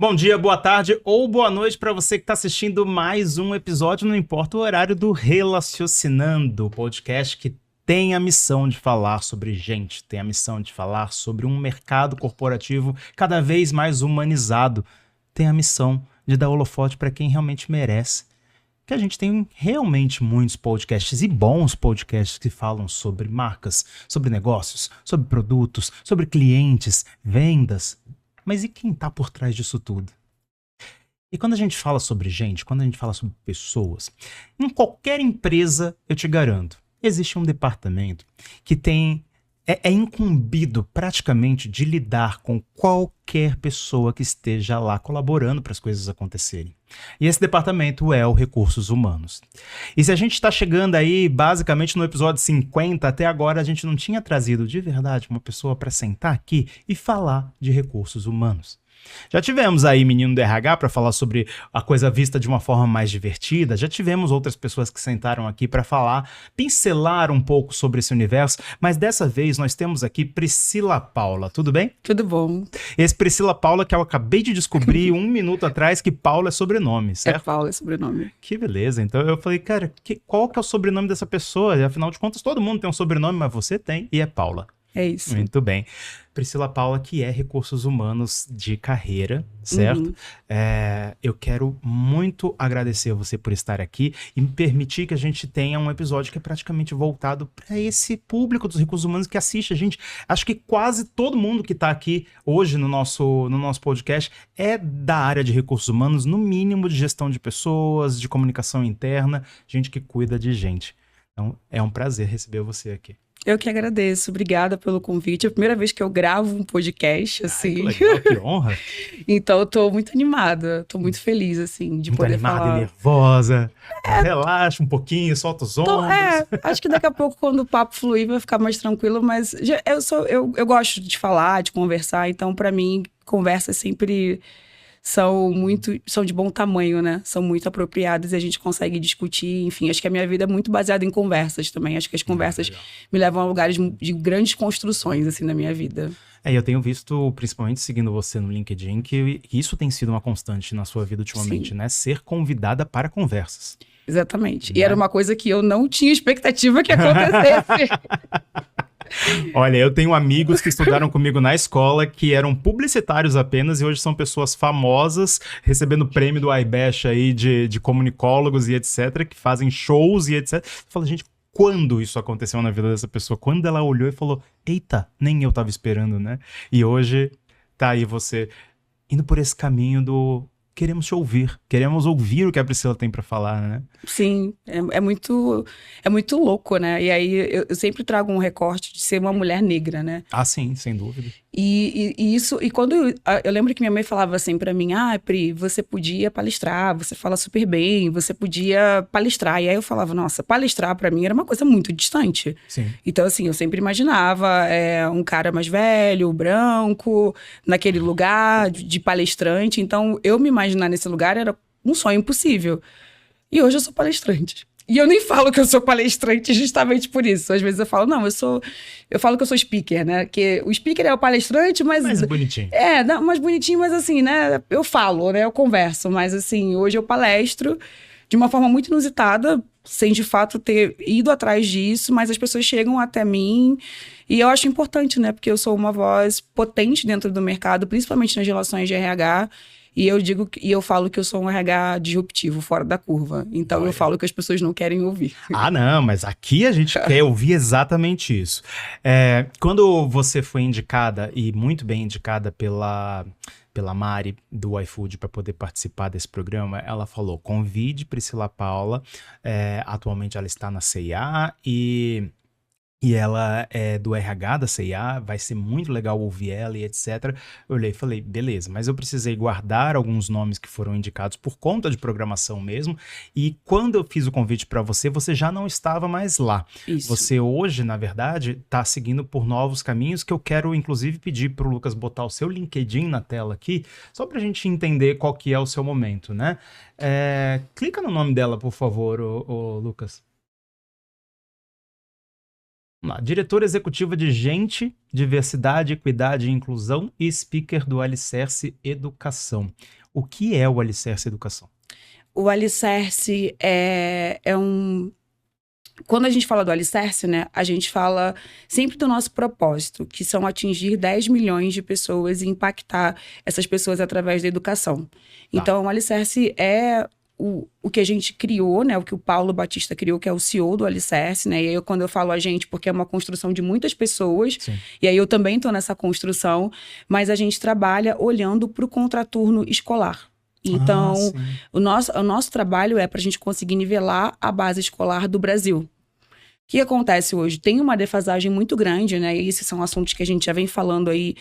Bom dia, boa tarde ou boa noite para você que está assistindo mais um episódio, não importa o horário, do Relacionando, o podcast que tem a missão de falar sobre gente, tem a missão de falar sobre um mercado corporativo cada vez mais humanizado, tem a missão de dar holofote para quem realmente merece. Que a gente tem realmente muitos podcasts e bons podcasts que falam sobre marcas, sobre negócios, sobre produtos, sobre clientes, vendas. Mas e quem está por trás disso tudo? E quando a gente fala sobre gente, quando a gente fala sobre pessoas, em qualquer empresa, eu te garanto, existe um departamento que é incumbido praticamente de lidar com qualquer pessoa que esteja lá colaborando para as coisas acontecerem. E esse departamento é o Recursos Humanos. E se a gente está chegando aí, basicamente no episódio 50, até agora a gente não tinha trazido de verdade uma pessoa para sentar aqui e falar de recursos humanos. Já tivemos aí menino do RH para falar sobre a coisa vista de uma forma mais divertida, já tivemos outras pessoas que sentaram aqui para falar, pincelar um pouco sobre esse universo, mas dessa vez nós temos aqui Priscila Paula, tudo bem? Tudo bom. Esse Priscila Paula que eu acabei de descobrir 1 minuto atrás que Paula é sobrenome, certo? É Paula, é sobrenome. Que beleza, então eu falei, cara, qual que é o sobrenome dessa pessoa? E, afinal de contas todo mundo tem um sobrenome, mas você tem e é Paula. É isso. Muito bem. Priscila Paula, que é Recursos Humanos de carreira, certo? Uhum. Eu quero muito agradecer a você por estar aqui e me permitir que a gente tenha um episódio que é praticamente voltado para esse público dos recursos humanos que assiste a gente. Acho que quase todo mundo que está aqui hoje no nosso podcast é da área de recursos humanos, no mínimo de gestão de pessoas, de comunicação interna, gente que cuida de gente. Então, é um prazer receber você aqui. Eu que agradeço, obrigada pelo convite. É a primeira vez que eu gravo um podcast, assim. Que legal, que honra. Então eu tô muito animada, tô muito feliz, assim, de muito poder animada falar. E nervosa. Relaxa um pouquinho, solta os ombros. Acho que daqui a pouco, quando o papo fluir, vai ficar mais tranquilo, mas eu gosto de falar, de conversar, então pra mim, conversas sempre são de bom tamanho, né? São muito apropriadas e a gente consegue discutir, enfim, acho que a minha vida é muito baseada em conversas também, acho que as conversas me levam a lugares de grandes construções, assim, na minha vida. Eu tenho visto, principalmente seguindo você no LinkedIn, que isso tem sido uma constante na sua vida ultimamente, né? Ser convidada para conversas. Exatamente. E era uma coisa que eu não tinha expectativa que acontecesse. Olha, eu tenho amigos que estudaram comigo na escola que eram publicitários apenas e hoje são pessoas famosas, recebendo prêmio do IBEST aí de comunicólogos e etc, que fazem shows e etc. Fala, gente, quando isso aconteceu na vida dessa pessoa? Quando ela olhou e falou, eita, nem eu tava esperando, né? E hoje tá aí você indo por esse caminho do queremos te ouvir, queremos ouvir o que a Priscila tem pra falar, né? Sim, é muito louco, né? E aí eu sempre trago um recorte de ser uma mulher negra, né? Ah, sim, sem dúvida. E quando eu lembro que minha mãe falava assim pra mim, Pri, você podia palestrar, você fala super bem, você podia palestrar. E aí eu falava, nossa, palestrar pra mim era uma coisa muito distante. Sim. Então, assim, eu sempre imaginava um cara mais velho, branco, naquele lugar de palestrante. Então, eu me imaginar nesse lugar era um sonho impossível. E hoje eu sou palestrante. E eu nem falo que eu sou palestrante justamente por isso. Às vezes eu falo, não, eu falo que eu sou speaker, né? Que o speaker é o palestrante, mas... Mais bonitinho. Mais bonitinho, mas assim, né? Eu falo, né? Eu converso. Mas assim, hoje eu palestro de uma forma muito inusitada, sem de fato ter ido atrás disso, mas as pessoas chegam até mim e eu acho importante, né? Porque eu sou uma voz potente dentro do mercado, principalmente nas relações de RH. E eu falo que eu sou um RH disruptivo, fora da curva. Então eu falo que as pessoas não querem ouvir. Ah, não, mas aqui a gente quer ouvir exatamente isso. Quando você foi indicada, e muito bem indicada pela Mari, do iFood, para poder participar desse programa, ela falou, convide Priscila Paula, atualmente ela está na C&A e ela é do RH da C&A, vai ser muito legal ouvir ela e etc. Eu olhei e falei, beleza, mas eu precisei guardar alguns nomes que foram indicados por conta de programação mesmo, e quando eu fiz o convite para você, você já não estava mais lá. Isso. Você hoje, na verdade, está seguindo por novos caminhos, que eu quero inclusive pedir para o Lucas botar o seu LinkedIn na tela aqui, só para a gente entender qual que é o seu momento, né? Clica no nome dela, por favor, ô Lucas. Vamos lá. Diretora executiva de Gente, Diversidade, Equidade e Inclusão e speaker do Alicerce Educação. O que é o Alicerce Educação? O Alicerce é um... Quando a gente fala do Alicerce, né, a gente fala sempre do nosso propósito, que são atingir 10 milhões de pessoas e impactar essas pessoas através da educação. Então, o Alicerce é o que a gente criou, né, o que o Paulo Batista criou, que é o CEO do Alicerce, né, e aí quando eu falo a gente, porque é uma construção de muitas pessoas, Sim. E aí eu também estou nessa construção, mas a gente trabalha olhando para o contraturno escolar. Então, o nosso trabalho é para a gente conseguir nivelar a base escolar do Brasil. O que acontece hoje? Tem uma defasagem muito grande, né? E esses são assuntos que a gente já vem falando aí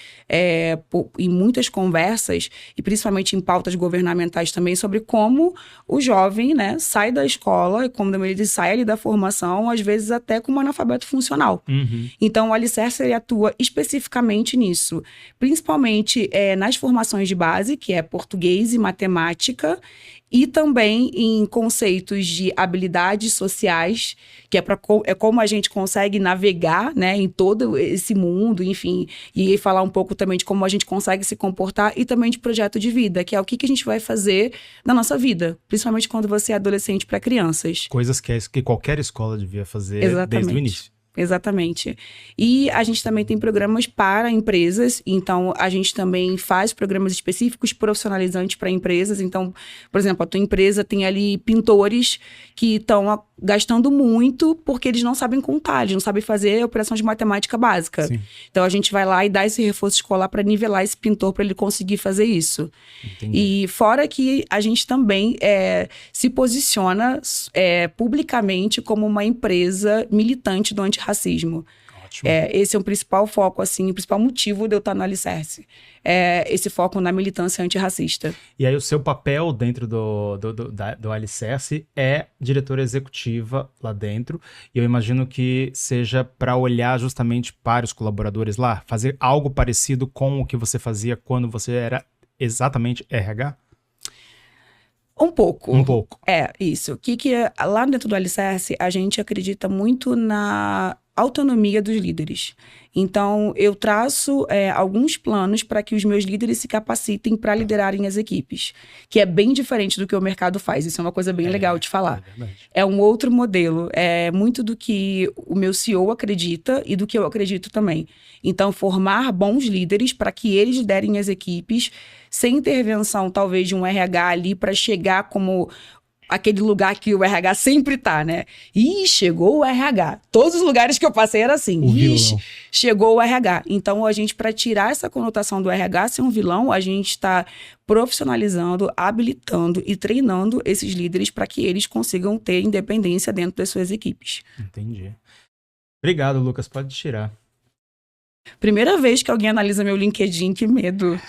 em muitas conversas, e principalmente em pautas governamentais também, sobre como o jovem, né, sai da escola, e como ele sai ali da formação, às vezes até como analfabeto funcional. Uhum. Então, o Alicerce ele atua especificamente nisso, principalmente nas formações de base, que é português e matemática, e também em conceitos de habilidades sociais, que é como a gente consegue navegar, né, em todo esse mundo, enfim, e falar um pouco também de como a gente consegue se comportar, e também de projeto de vida, que é o que a gente vai fazer na nossa vida, principalmente quando você é adolescente para crianças. Coisas que qualquer escola devia fazer desde o início. Exatamente. E a gente também tem programas para empresas, então a gente também faz programas específicos profissionalizantes para empresas. Então, por exemplo, a tua empresa tem ali pintores que estão gastando muito porque eles não sabem contar, eles não sabem fazer operação de matemática básica. Sim. Então a gente vai lá e dá esse reforço escolar para nivelar esse pintor para ele conseguir fazer isso. Entendi. E fora que a gente também se posiciona publicamente como uma empresa militante do antirracismo. Ótimo. Esse é o principal foco, assim, o principal motivo de eu estar no Alicerce. Esse foco na militância antirracista. E aí o seu papel dentro do Alicerce é diretora executiva lá dentro, e eu imagino que seja para olhar justamente para os colaboradores lá, fazer algo parecido com o que você fazia quando você era exatamente RH? Um pouco. Um pouco. Isso. Lá dentro do Alicerce, a gente acredita muito na autonomia dos líderes. Então, eu traço alguns planos para que os meus líderes se capacitem para liderarem as equipes, que é bem diferente do que o mercado faz. Isso é uma coisa bem legal de falar. É um outro modelo. É muito do que o meu CEO acredita e do que eu acredito também. Então, formar bons líderes para que eles liderem as equipes sem intervenção, talvez, de um RH ali para chegar como aquele lugar que o RH sempre tá, né? Ih, chegou o RH. Todos os lugares que eu passei era assim. Chegou o RH. Então, a gente, para tirar essa conotação do RH ser um vilão, a gente está profissionalizando, habilitando e treinando esses líderes para que eles consigam ter independência dentro das suas equipes. Entendi. Obrigado, Lucas. Pode tirar. Primeira vez que alguém analisa meu LinkedIn, que medo.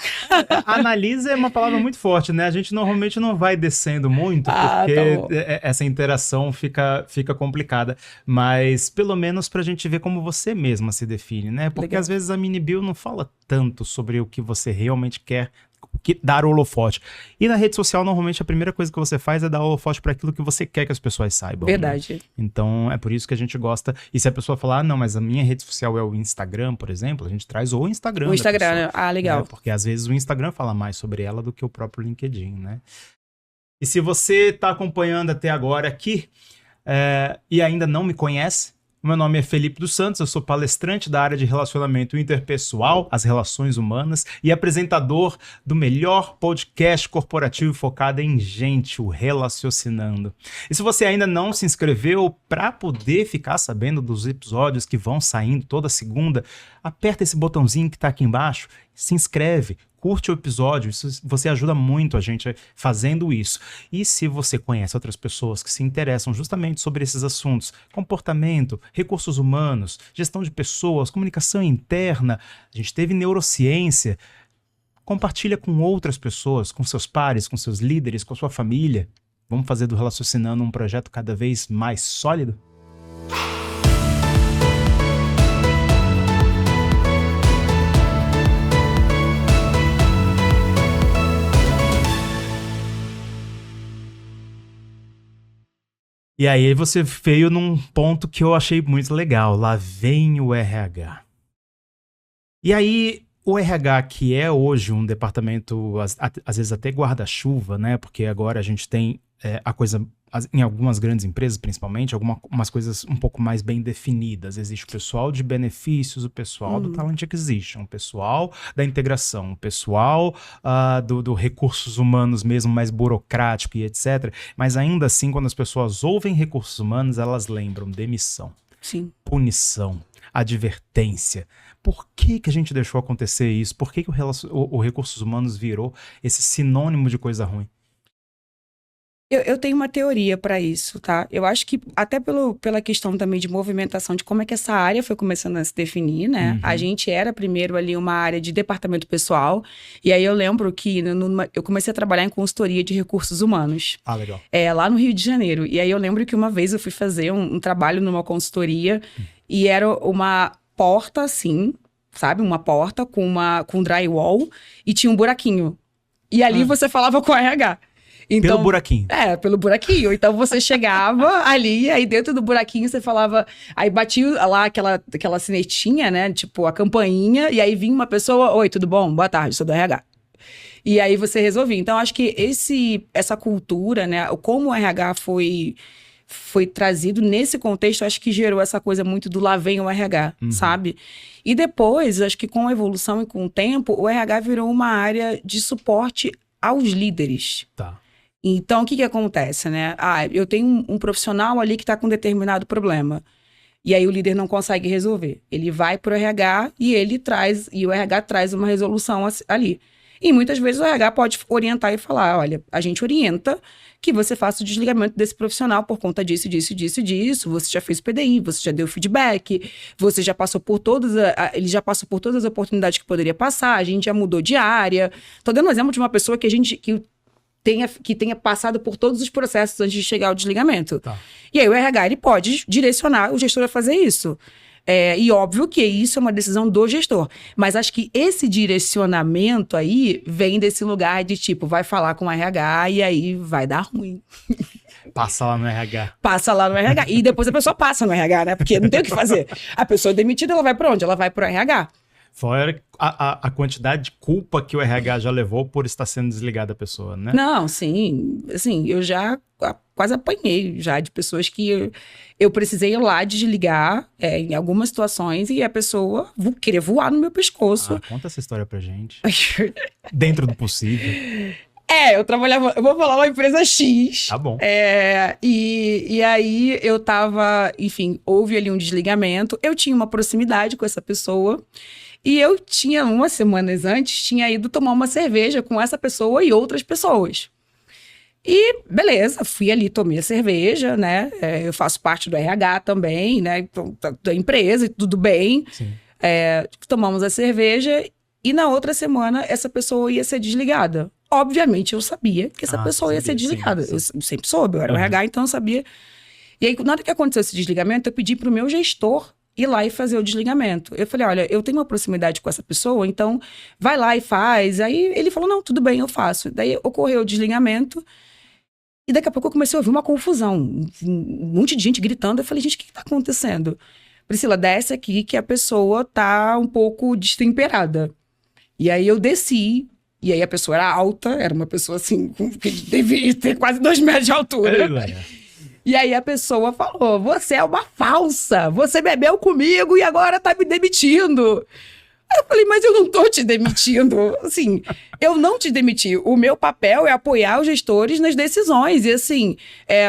Analisa é uma palavra muito forte, né? A gente normalmente não vai descendo muito, porque essa interação fica complicada. Mas pelo menos pra gente ver como você mesma se define, né? Porque às vezes a mini-bio não fala tanto sobre o que você realmente quer dar holofote. E na rede social, normalmente, a primeira coisa que você faz é dar holofote para aquilo que você quer que as pessoas saibam. Verdade. Né? Então, é por isso que a gente gosta. E se a pessoa falar, não, mas a minha rede social é o Instagram, por exemplo, a gente traz o Instagram. O Instagram, da pessoa, legal. Né? Porque às vezes o Instagram fala mais sobre ela do que o próprio LinkedIn, né? E se você está acompanhando até agora aqui e ainda não me conhece, meu nome é Felipe dos Santos, eu sou palestrante da área de relacionamento interpessoal, as relações humanas, e apresentador do melhor podcast corporativo focado em gente, o Relaciocinando. E se você ainda não se inscreveu para poder ficar sabendo dos episódios que vão saindo toda segunda, aperta esse botãozinho que está aqui embaixo, se inscreve, curte o episódio, isso, você ajuda muito a gente fazendo isso. E se você conhece outras pessoas que se interessam justamente sobre esses assuntos, comportamento, recursos humanos, gestão de pessoas, comunicação interna, a gente teve neurociência, compartilha com outras pessoas, com seus pares, com seus líderes, com a sua família. Vamos fazer do Relaciocinando um projeto cada vez mais sólido? E aí você veio num ponto que eu achei muito legal. Lá vem o RH. E aí, o RH, que é hoje um departamento, às vezes até guarda-chuva, né? Porque agora a gente tem a coisa, em algumas grandes empresas, principalmente, umas coisas um pouco mais bem definidas. Existe o pessoal de benefícios, o pessoal do Talent Acquisition, o pessoal da integração, o pessoal do recursos humanos mesmo, mais burocrático e etc. Mas ainda assim, quando as pessoas ouvem recursos humanos, elas lembram demissão, punição, advertência. Por que a gente deixou acontecer isso? Por que o recursos humanos virou esse sinônimo de coisa ruim? Eu tenho uma teoria para isso, tá? Eu acho que até pela questão também de movimentação, de como é que essa área foi começando a se definir, né? A gente era primeiro ali uma área de departamento pessoal, e aí eu lembro que eu comecei a trabalhar em consultoria de recursos humanos. Ah, legal. Lá no Rio de Janeiro. E aí eu lembro que uma vez eu fui fazer um trabalho numa consultoria, e era uma porta assim, sabe? Uma porta com drywall, e tinha um buraquinho. E ali você falava com a RH. Então, pelo buraquinho. Pelo buraquinho. Então você chegava ali, aí dentro do buraquinho você falava, aí batia lá aquela sinetinha, né? Tipo a campainha, e aí vinha uma pessoa, oi, tudo bom? Boa tarde, sou do RH. E aí você resolvia. Então acho que essa cultura, né? Como o RH foi trazido nesse contexto, acho que gerou essa coisa muito do lá vem o RH, sabe? E depois, acho que com a evolução e com o tempo, o RH virou uma área de suporte aos líderes. Tá. Então, o que acontece, né? Eu tenho um profissional ali que está com um determinado problema. E aí o líder não consegue resolver. Ele vai para o RH e o RH traz uma resolução ali. E muitas vezes o RH pode orientar e falar, olha, a gente orienta que você faça o desligamento desse profissional por conta disso, disso, disso, disso. Você já fez o PDI, você já deu feedback, você já passou por ele já passou por todas as oportunidades que poderia passar, a gente já mudou de área. Estou dando um exemplo de uma pessoa que tenha passado por todos os processos antes de chegar ao desligamento. Tá. E aí o RH ele pode direcionar o gestor a fazer isso. E óbvio que isso é uma decisão do gestor. Mas acho que esse direcionamento aí vem desse lugar de tipo, vai falar com o RH e aí vai dar ruim. Passa lá no RH. Passa lá no RH. E depois a pessoa passa no RH, né? Porque não tem o que fazer. A pessoa é demitida, ela vai para onde? Ela vai para o RH. Fora a quantidade de culpa que o RH já levou por estar sendo desligada a pessoa, né? Não, sim. Assim, eu já quase apanhei já de pessoas que eu precisei ir lá desligar em algumas situações e a pessoa queria voar no meu pescoço. Conta essa história pra gente. Dentro do possível. Eu vou falar uma empresa X. Tá bom. E aí eu tava, enfim, houve ali um desligamento. Eu tinha uma proximidade com essa pessoa. E eu tinha, umas semanas antes, tinha ido tomar uma cerveja com essa pessoa e outras pessoas. E, beleza, fui ali, tomei a cerveja, né? Eu faço parte do RH também, né? Então, da empresa e tudo bem. Sim. Tomamos a cerveja e na outra semana essa pessoa ia ser desligada. Obviamente, eu sabia que essa pessoa ia ser desligada. Sim. Eu sempre soube, eu era o RH, então eu sabia. E aí, na hora que aconteceu esse desligamento, eu pedi pro meu gestor ir lá e fazer o desligamento. Eu falei, olha, eu tenho uma proximidade com essa pessoa, então vai lá e faz. Aí ele falou, não, tudo bem, eu faço. Daí ocorreu o desligamento e daqui a pouco eu comecei a ouvir uma confusão. Um monte de gente gritando. Eu falei, gente, o que tá acontecendo? Priscila, desce aqui que a pessoa tá um pouco destemperada. E aí eu desci, e aí a pessoa era alta, era uma pessoa assim, que devia ter quase 2 metros de altura. E aí a pessoa falou, você é uma falsa, você bebeu comigo e agora tá me demitindo. Aí eu falei, mas eu não tô te demitindo. Assim, eu não te demiti. O meu papel é apoiar os gestores nas decisões. E assim,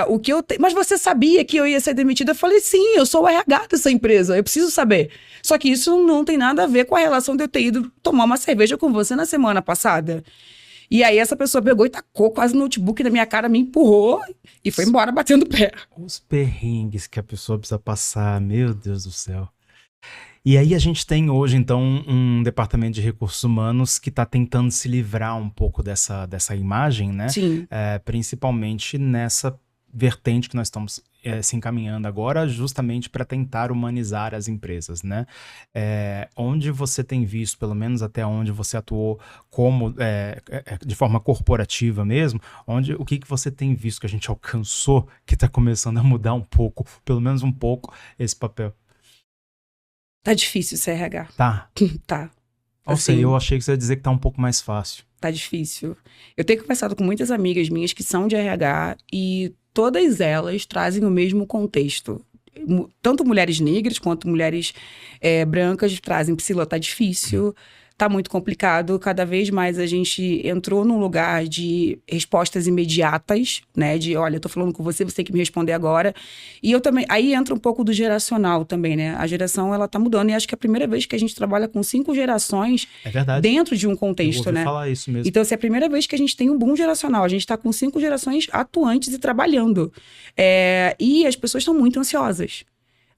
o que eu mas você sabia que eu ia ser demitida? Eu falei, sim, eu sou o RH dessa empresa, eu preciso saber. Só que isso não tem nada a ver com a relação de eu ter ido tomar uma cerveja com você na semana passada. E aí essa pessoa pegou e tacou quase o notebook na minha cara, me empurrou e foi embora batendo o pé. Os perrengues que a pessoa precisa passar, meu Deus do céu. E aí a gente tem hoje, então, um departamento de recursos humanos que está tentando se livrar um pouco dessa imagem, né? Sim. Principalmente vertente que nós estamos se encaminhando agora, justamente para tentar humanizar as empresas, né? Onde você tem visto, pelo menos até onde você atuou como de forma corporativa mesmo, o que você tem visto que a gente alcançou, que está começando a mudar um pouco, pelo menos um pouco, esse papel? Tá difícil ser RH. Tá. Tá. Assim, eu achei que você ia dizer que tá um pouco mais fácil. Tá difícil. Eu tenho conversado com muitas amigas minhas que são de RH e todas elas trazem o mesmo contexto. Tanto mulheres negras quanto mulheres brancas trazem. Priscila, tá difícil, tá muito complicado. Cada vez mais a gente entrou num lugar de respostas imediatas, né? De, olha, eu tô falando com você, você tem que me responder agora. E eu também... Aí entra um pouco do geracional também, né? A geração, ela tá mudando. E acho que é a primeira vez que a gente trabalha com 5 gerações dentro de um contexto, eu ouvi né? falar isso mesmo. Então, essa é a primeira vez que a gente tem um boom geracional. A gente tá com 5 gerações atuantes e trabalhando. E as pessoas estão muito ansiosas.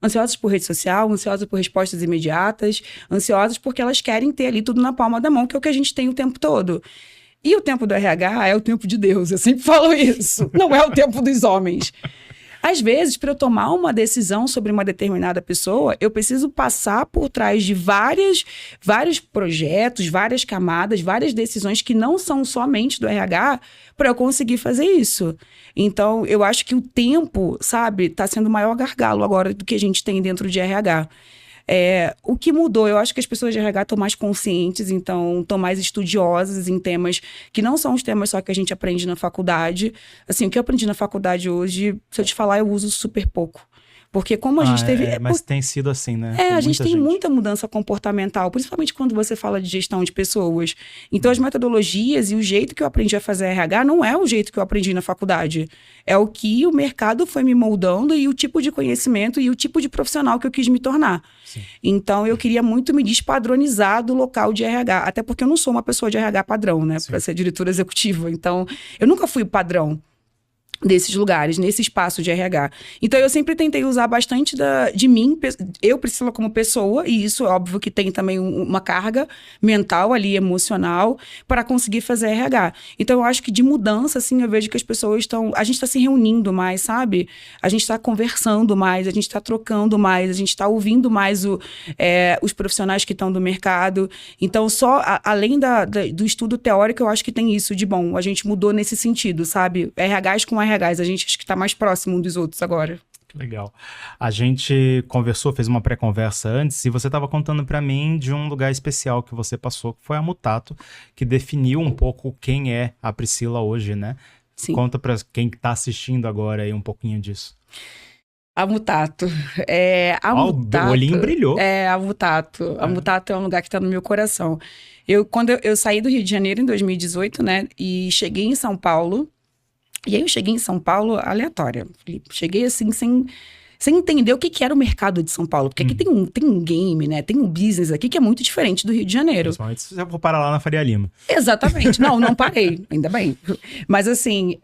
Ansiosas por rede social, ansiosas por respostas imediatas, ansiosas porque elas querem ter ali tudo na palma da mão, que é o que a gente tem o tempo todo. E o tempo do RH é o tempo de Deus, eu sempre falo isso. Não é o tempo dos homens. Às vezes, para eu tomar uma decisão sobre uma determinada pessoa, eu preciso passar por trás de vários projetos, várias camadas, várias decisões que não são somente do RH para eu conseguir fazer isso. Então, eu acho que o tempo, sabe, está sendo o maior gargalo agora do que a gente tem dentro de RH. O que mudou? Eu acho que as pessoas de RH estão mais conscientes, então estão mais estudiosas em temas que não são os temas só que a gente aprende na faculdade. Assim, o que eu aprendi na faculdade hoje, se eu te falar, eu uso super pouco. Porque como a gente teve... Mas tem sido assim, né? A gente tem muita mudança comportamental, principalmente quando você fala de gestão de pessoas. Então, as metodologias e o jeito que eu aprendi a fazer RH não é o jeito que eu aprendi na faculdade. É o que o mercado foi me moldando e o tipo de conhecimento e o tipo de profissional que eu quis me tornar. Sim. Então, eu queria muito me despadronizar do local de RH. Até porque eu não sou uma pessoa de RH padrão, né? Para ser diretora executiva. Então, eu nunca fui padrão desses lugares, nesse espaço de RH. Então, eu sempre tentei usar bastante de mim, eu, Priscila, como pessoa, e isso, óbvio, que tem também uma carga mental ali, emocional, para conseguir fazer RH. Então, eu acho que de mudança, assim, eu vejo que as pessoas estão... A gente está se reunindo mais, sabe? A gente está conversando mais, a gente está trocando mais, a gente está ouvindo mais os profissionais que estão do mercado. Então, além do estudo teórico, eu acho que tem isso de bom. A gente mudou nesse sentido, sabe? RHs com RHs. A gente acho que está mais próximo um dos outros agora. Legal. A gente conversou, fez uma pré-conversa antes, e você estava contando para mim de um lugar especial que você passou, que foi a Mutato, que definiu um pouco quem é a Priscila hoje, né? Sim. Conta para quem está assistindo agora aí um pouquinho disso. A Mutato. O olhinho brilhou. A Mutato. A Mutato é um lugar que está no meu coração. Quando eu saí do Rio de Janeiro em 2018, né? E cheguei em São Paulo. E aí eu cheguei em São Paulo aleatória. Cheguei assim, sem entender o que era o mercado de São Paulo. Porque aqui tem um game, né? Tem um business aqui que é muito diferente do Rio de Janeiro. Principalmente se você for parar lá na Faria Lima. Exatamente. Não parei. Ainda bem. Mas assim,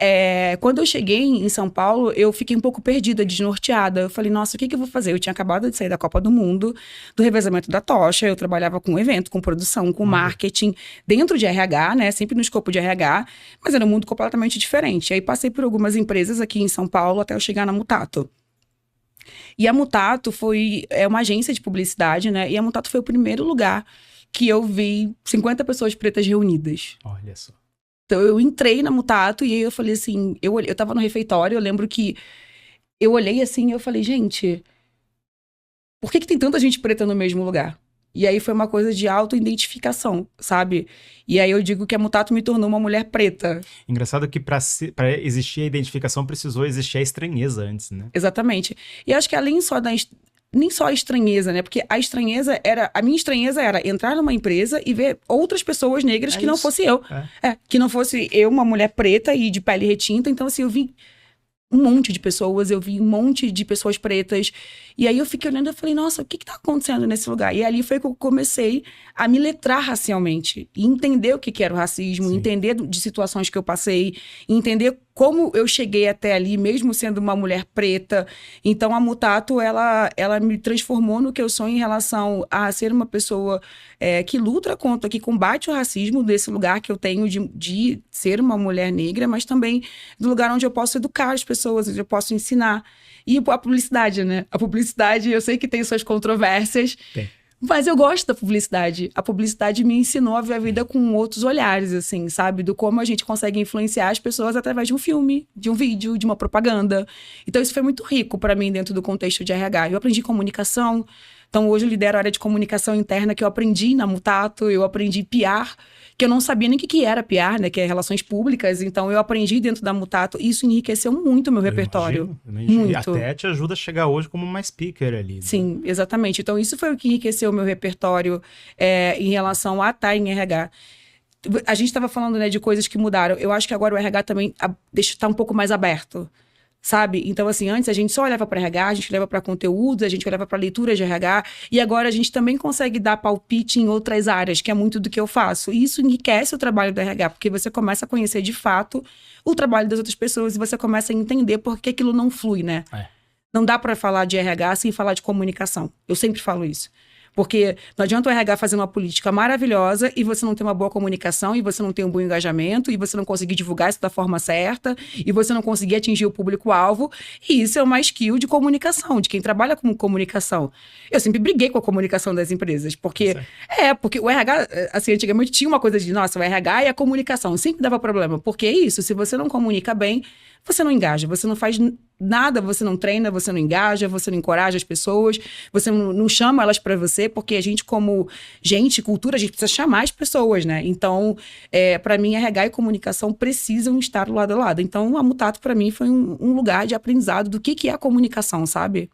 quando eu cheguei em São Paulo, eu fiquei um pouco perdida, desnorteada. Eu falei, nossa, o que eu vou fazer? Eu tinha acabado de sair da Copa do Mundo, do revezamento da tocha. Eu trabalhava com evento, com produção, com marketing, dentro de RH, né? Sempre no escopo de RH. Mas era um mundo completamente diferente. Aí passei por algumas empresas aqui em São Paulo até eu chegar na Mutato. E a Mutato é uma agência de publicidade, né? E a Mutato foi o primeiro lugar que eu vi 50 pessoas pretas reunidas. Olha só. Então, eu entrei na Mutato e aí eu falei assim... Eu tava no refeitório, eu lembro que eu olhei assim e eu falei, gente... Por que tem tanta gente preta no mesmo lugar? E aí foi uma coisa de auto-identificação, sabe? E aí eu digo que a Mutato me tornou uma mulher preta. Engraçado que para existir a identificação precisou existir a estranheza antes, né? Exatamente. E acho que além nem só a estranheza, né? Porque a minha estranheza era entrar numa empresa e ver outras pessoas negras que não fosse eu. Que não fosse eu, uma mulher preta e de pele retinta. Então, assim, eu vi um monte de pessoas, eu vi um monte de pessoas pretas. E aí eu fiquei olhando e falei, nossa, o que tá acontecendo nesse lugar? E ali foi que eu comecei a me letrar racialmente. E entender o que era o racismo, entender de situações que eu passei, entender como eu cheguei até ali, mesmo sendo uma mulher preta. Então, a Mutato, ela me transformou no que eu sou em relação a ser uma pessoa que luta contra, que combate o racismo, desse lugar que eu tenho de ser uma mulher negra, mas também do lugar onde eu posso educar as pessoas, onde eu posso ensinar. E a publicidade, né? A publicidade, eu sei que tem suas controvérsias, mas eu gosto da publicidade. A publicidade me ensinou a ver a vida com outros olhares, assim, sabe? Do como a gente consegue influenciar as pessoas através de um filme, de um vídeo, de uma propaganda. Então, isso foi muito rico para mim dentro do contexto de RH. Eu aprendi comunicação. Então, hoje eu lidero a área de comunicação interna que eu aprendi na Mutato. Eu aprendi PR, que eu não sabia nem o que era PR, né? Que é relações públicas. Então, eu aprendi dentro da Mutato. E isso enriqueceu muito o meu repertório. Imagino. Muito. E até te ajuda a chegar hoje como uma speaker ali. Né? Sim, exatamente. Então, isso foi o que enriqueceu o meu repertório em relação a estar em RH. A gente estava falando, né, de coisas que mudaram. Eu acho que agora o RH também deixa estar um pouco mais aberto. Sabe? Então, assim, antes a gente só olhava para RH, a gente olhava para conteúdos, a gente olhava para leitura de RH, e agora a gente também consegue dar palpite em outras áreas, que é muito do que eu faço. E isso enriquece o trabalho do RH, porque você começa a conhecer de fato o trabalho das outras pessoas e você começa a entender por que aquilo não flui, né? Não dá para falar de RH sem falar de comunicação. Eu sempre falo isso. Porque não adianta o RH fazer uma política maravilhosa e você não ter uma boa comunicação, e você não ter um bom engajamento, e você não conseguir divulgar isso da forma certa, e você não conseguir atingir o público-alvo. E isso é uma skill de comunicação, de quem trabalha com comunicação. Eu sempre briguei com a comunicação das empresas, porque porque o RH, assim, antigamente tinha uma coisa de, nossa, o RH e a comunicação, sempre dava problema. Porque é isso, se você não comunica bem, você não engaja, você não faz nada, você não treina, você não engaja, você não encoraja as pessoas, você não chama elas para você, porque a gente, como gente, cultura, a gente precisa chamar as pessoas, né? Então, para mim, RH e comunicação precisam estar lado a lado. Então, a Mutato, para mim, foi um lugar de aprendizado do que é a comunicação, sabe?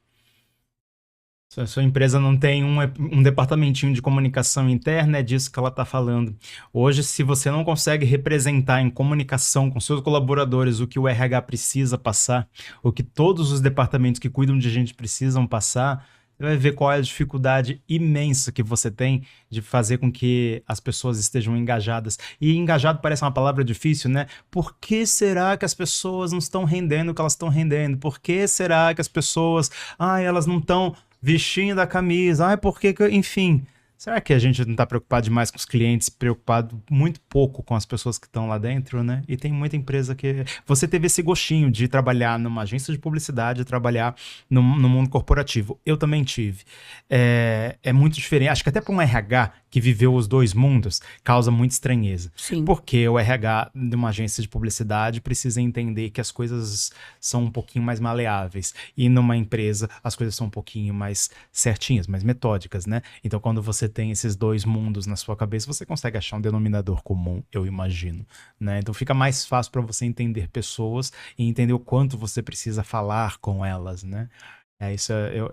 Se sua empresa não tem um departamentinho de comunicação interna, é disso que ela está falando. Hoje, se você não consegue representar em comunicação com seus colaboradores o que o RH precisa passar, o que todos os departamentos que cuidam de gente precisam passar, você vai ver qual é a dificuldade imensa que você tem de fazer com que as pessoas estejam engajadas. E engajado parece uma palavra difícil, né? Por que será que as pessoas não estão rendendo o que elas estão rendendo? Por que será que as pessoas, elas não estão vestindo a camisa? Porque, enfim... Será que a gente não está preocupado demais com os clientes, preocupado muito pouco com as pessoas que estão lá dentro, né? E tem muita empresa que... Você teve esse gostinho de trabalhar numa agência de publicidade, de trabalhar no mundo corporativo. Eu também tive. É muito diferente. Acho que até para um RH que viveu os dois mundos, causa muita estranheza. Sim. Porque o RH de uma agência de publicidade precisa entender que as coisas são um pouquinho mais maleáveis. E numa empresa, as coisas são um pouquinho mais certinhas, mais metódicas, né? Então, quando você tem esses dois mundos na sua cabeça, você consegue achar um denominador comum, eu imagino, né? Então, fica mais fácil para você entender pessoas e entender o quanto você precisa falar com elas, né?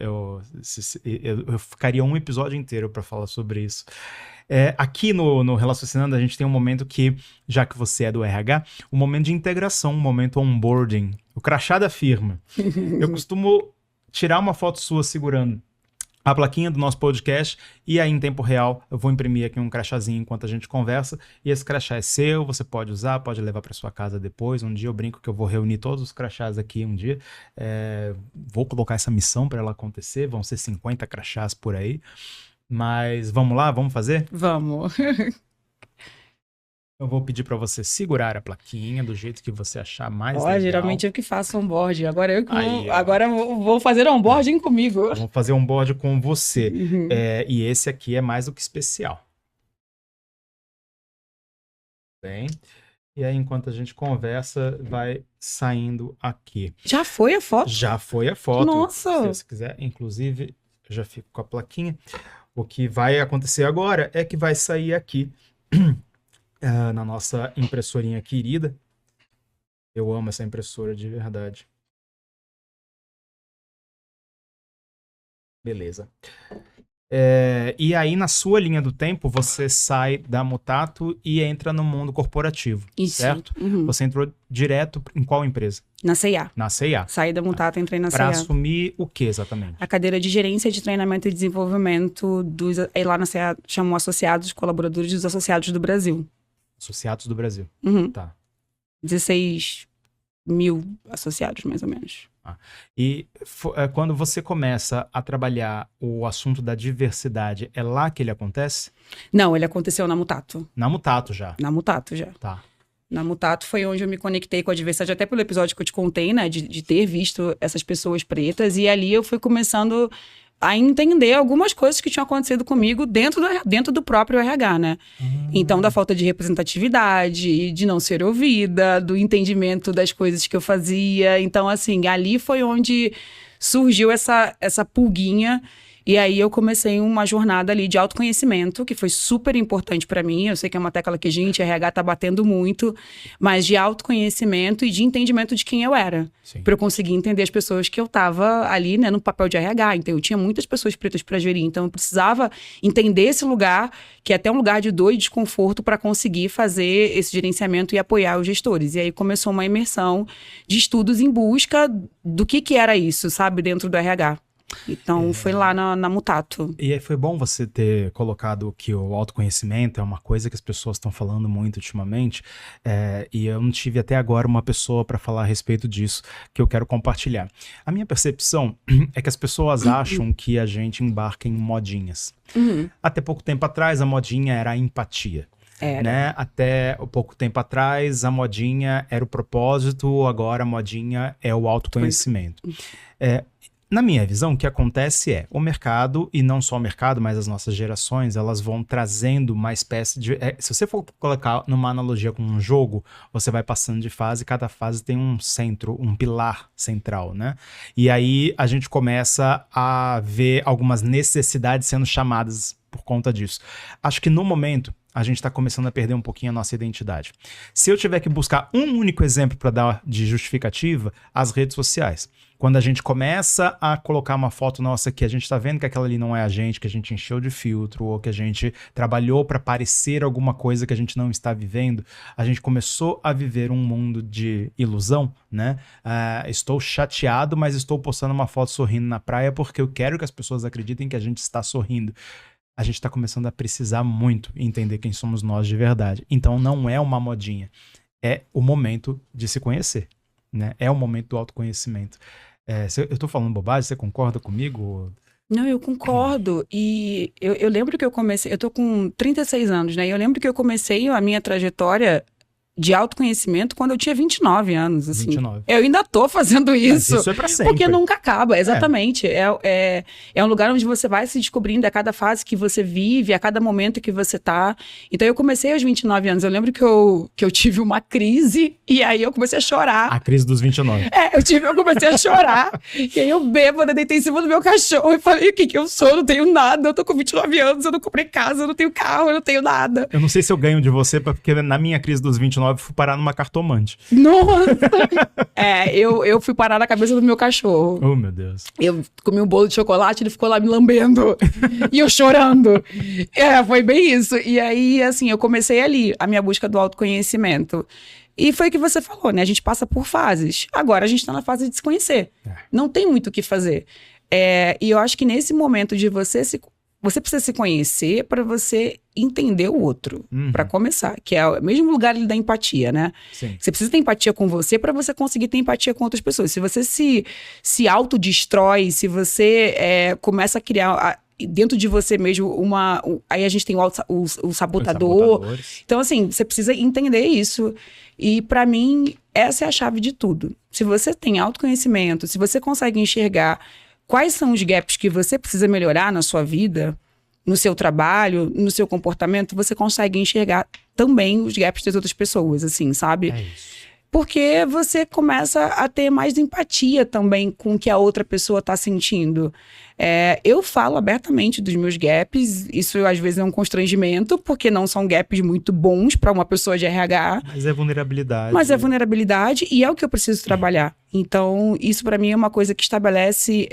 Eu ficaria um episódio inteiro para falar sobre isso. Aqui no Relacionando, a gente tem um momento que, já que você é do RH, um momento de integração, um momento onboarding, o crachá da firma. Eu costumo tirar uma foto sua segurando a plaquinha do nosso podcast e aí em tempo real eu vou imprimir aqui um crachazinho enquanto a gente conversa e esse crachá é seu, você pode usar, pode levar para sua casa depois. Um dia eu brinco que eu vou reunir todos os crachás aqui um dia, vou colocar essa missão para ela acontecer, vão ser 50 crachás por aí, mas vamos lá, vamos fazer? Vamos. Eu vou pedir para você segurar a plaquinha do jeito que você achar mais legal. Geralmente eu que faço onboard. Agora eu vou fazer onboarding comigo. Vou fazer onboard com você. Uhum. E esse aqui é mais do que especial. Bem, e aí enquanto a gente conversa, vai saindo aqui. Já foi a foto? Já foi a foto. Nossa! Se você quiser, inclusive, eu já fico com a plaquinha. O que vai acontecer agora é que vai sair aqui... na nossa impressorinha querida. Eu amo essa impressora de verdade. Beleza. E aí, na sua linha do tempo, você sai da Mutato e entra no mundo corporativo, isso, certo? Uhum. Você entrou direto em qual empresa? Na C&A. Na C&A. Saí da Mutato e entrei na C&A. Para assumir o que exatamente? A cadeira de gerência de treinamento e desenvolvimento lá na C&A chamam associados, colaboradores dos associados do Brasil. Associados do Brasil. Uhum. Tá. 16 1.000 associados, mais ou menos. E quando você começa a trabalhar o assunto da diversidade, é lá que ele acontece? Não, ele aconteceu na Mutato. Na Mutato já. Na Mutato já. Tá. Na Mutato foi onde eu me conectei com a diversidade, até pelo episódio que eu te contei, né? De ter visto essas pessoas pretas. E ali eu fui começando a entender algumas coisas que tinham acontecido comigo dentro do próprio RH, né? Então, da falta de representatividade, de não ser ouvida, do entendimento das coisas que eu fazia. Então, assim, ali foi onde surgiu essa pulguinha. E aí eu comecei uma jornada ali de autoconhecimento, que foi super importante para mim. Eu sei que é uma tecla que a gente, RH, tá batendo muito, mas de autoconhecimento e de entendimento de quem eu era. Para eu conseguir entender as pessoas que eu tava ali, né, no papel de RH. Então eu tinha muitas pessoas pretas para gerir, então eu precisava entender esse lugar, que é até um lugar de dor e desconforto, para conseguir fazer esse gerenciamento e apoiar os gestores. E aí começou uma imersão de estudos em busca do que era isso, sabe, dentro do RH. Então, foi lá na Mutato. E aí foi bom você ter colocado que o autoconhecimento é uma coisa que as pessoas estão falando muito ultimamente, e eu não tive até agora uma pessoa para falar a respeito disso que eu quero compartilhar. A minha percepção é que as pessoas acham que a gente embarca em modinhas. Até pouco tempo atrás, a modinha era a empatia. Né? Até pouco tempo atrás, a modinha era o propósito, agora a modinha é o autoconhecimento. Na minha visão, o que acontece é o mercado, e não só o mercado, mas as nossas gerações, elas vão trazendo uma espécie de... se você for colocar numa analogia com um jogo, você vai passando de fase, cada fase tem um centro, um pilar central, né? E aí a gente começa a ver algumas necessidades sendo chamadas por conta disso. Acho que no momento a gente está começando a perder um pouquinho a nossa identidade. Se eu tiver que buscar um único exemplo para dar de justificativa, as redes sociais. Quando a gente começa a colocar uma foto nossa que a gente está vendo que aquela ali não é a gente, que a gente encheu de filtro, ou que a gente trabalhou para parecer alguma coisa que a gente não está vivendo, a gente começou a viver um mundo de ilusão, né? Estou chateado, mas estou postando uma foto sorrindo na praia porque eu quero que as pessoas acreditem que a gente está sorrindo. A gente está começando a precisar muito entender quem somos nós de verdade. Então não é uma modinha, é o momento de se conhecer, né? É o momento do autoconhecimento. Eu tô falando bobagem, você concorda comigo? Não, eu concordo. E eu lembro que eu comecei... Eu tô com 36 anos, né? E eu lembro que eu comecei a minha trajetória de autoconhecimento quando eu tinha 29 anos, assim. 29. Eu ainda tô fazendo isso. Mas isso é pra sempre. Porque nunca acaba, exatamente. É um lugar onde você vai se descobrindo a cada fase que você vive, a cada momento que você tá. Então, eu comecei aos 29 anos. Eu lembro que eu tive uma crise e aí eu comecei a chorar. A crise dos 29. Eu comecei a chorar. E aí eu bêbada, deitei em cima do meu cachorro e falei, o que eu sou? Eu não tenho nada. Eu tô com 29 anos, eu não comprei casa, eu não tenho carro, eu não tenho nada. Eu não sei se eu ganho de você, porque na minha crise dos 29 eu fui parar numa cartomante. Nossa! Eu fui parar na cabeça do meu cachorro. Oh, meu Deus. Eu comi um bolo de chocolate, ele ficou lá me lambendo. E eu chorando. Foi bem isso. E aí, assim, eu comecei ali, a minha busca do autoconhecimento. E foi o que você falou, né? A gente passa por fases. Agora a gente tá na fase de se conhecer. Não tem muito o que fazer. E eu acho que nesse momento de você precisa se conhecer para você entender o outro, para começar, que é o mesmo lugar ali da empatia, né? Sim. Você precisa ter empatia com você para você conseguir ter empatia com outras pessoas. Se você se autodestrói, se você começa a criar dentro de você mesmo aí a gente tem o sabotador. Então, assim, você precisa entender isso. E para mim, essa é a chave de tudo. Se você tem autoconhecimento, se você consegue enxergar quais são os gaps que você precisa melhorar na sua vida, no seu trabalho, no seu comportamento, você consegue enxergar também os gaps das outras pessoas, assim, sabe? É isso. Porque você começa a ter mais empatia também com o que a outra pessoa está sentindo. Eu falo abertamente dos meus gaps, isso às vezes é um constrangimento, porque não são gaps muito bons para uma pessoa de RH. Mas é vulnerabilidade. Mas é vulnerabilidade e é o que eu preciso trabalhar. Então, isso para mim é uma coisa que estabelece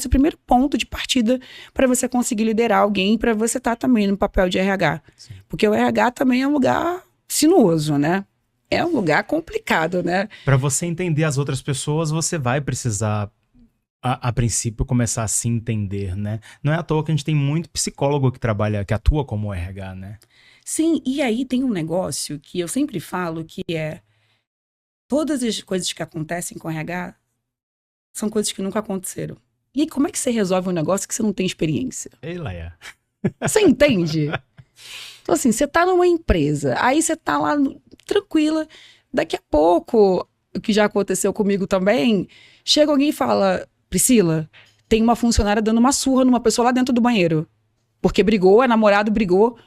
o primeiro ponto de partida para você conseguir liderar alguém, para você estar também no papel de RH. Sim. Porque o RH também é um lugar sinuoso, né? É um lugar complicado, né? Para você entender as outras pessoas, você vai precisar, a princípio, começar a se entender, né? Não é à toa que a gente tem muito psicólogo que atua como RH, né? Sim, e aí tem um negócio que eu sempre falo que todas as coisas que acontecem com RH são coisas que nunca aconteceram. E aí, como é que você resolve um negócio que você não tem experiência? Ei, Leia. Você entende? Então, assim, você tá numa empresa, aí você tá lá tranquila, daqui a pouco, o que já aconteceu comigo também, chega alguém e fala, Priscila, tem uma funcionária dando uma surra numa pessoa lá dentro do banheiro. Porque brigou, é namorado, brigou.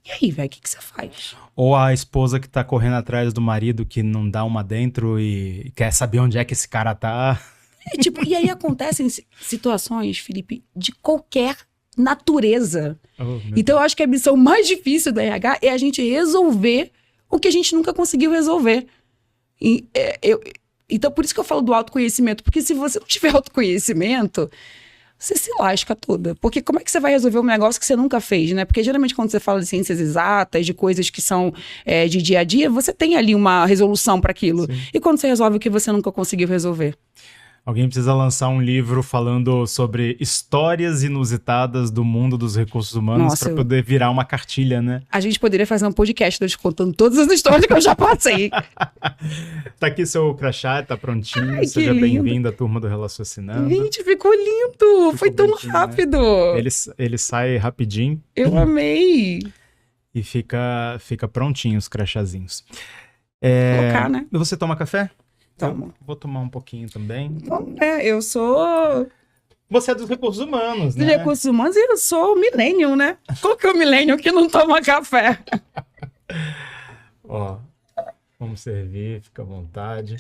E aí, velho, o que você faz? Ou a esposa que tá correndo atrás do marido que não dá uma dentro e quer saber onde é que esse cara tá. E aí acontecem situações, Felipe, de qualquer natureza. Então eu acho que a missão mais difícil da RH é a gente resolver o que a gente nunca conseguiu resolver. Então por isso que eu falo do autoconhecimento, porque se você não tiver autoconhecimento, você se lasca toda. Porque como é que você vai resolver um negócio que você nunca fez, né? Porque geralmente quando você fala de ciências exatas, de coisas que são de dia a dia, você tem ali uma resolução para aquilo. Sim. E quando você resolve o que você nunca conseguiu resolver? Alguém precisa lançar um livro falando sobre histórias inusitadas do mundo dos recursos humanos para poder virar uma cartilha, né? A gente poderia fazer um podcast contando todas as histórias que eu já passei. Tá aqui seu crachá, tá prontinho. Ai, seja bem-vindo à turma do Relaciocinando. Gente, ficou lindo! Foi tão rápido! Né? Ele sai rapidinho. Eu amei! E fica prontinho os crachazinhos. Colocar, né? Você toma café? Tomo. Vou tomar um pouquinho também. Eu sou... Você é dos recursos humanos, né? Dos recursos humanos e eu sou millennial, né? Qual que é o millennial que não toma café? Ó, vamos servir, fica à vontade.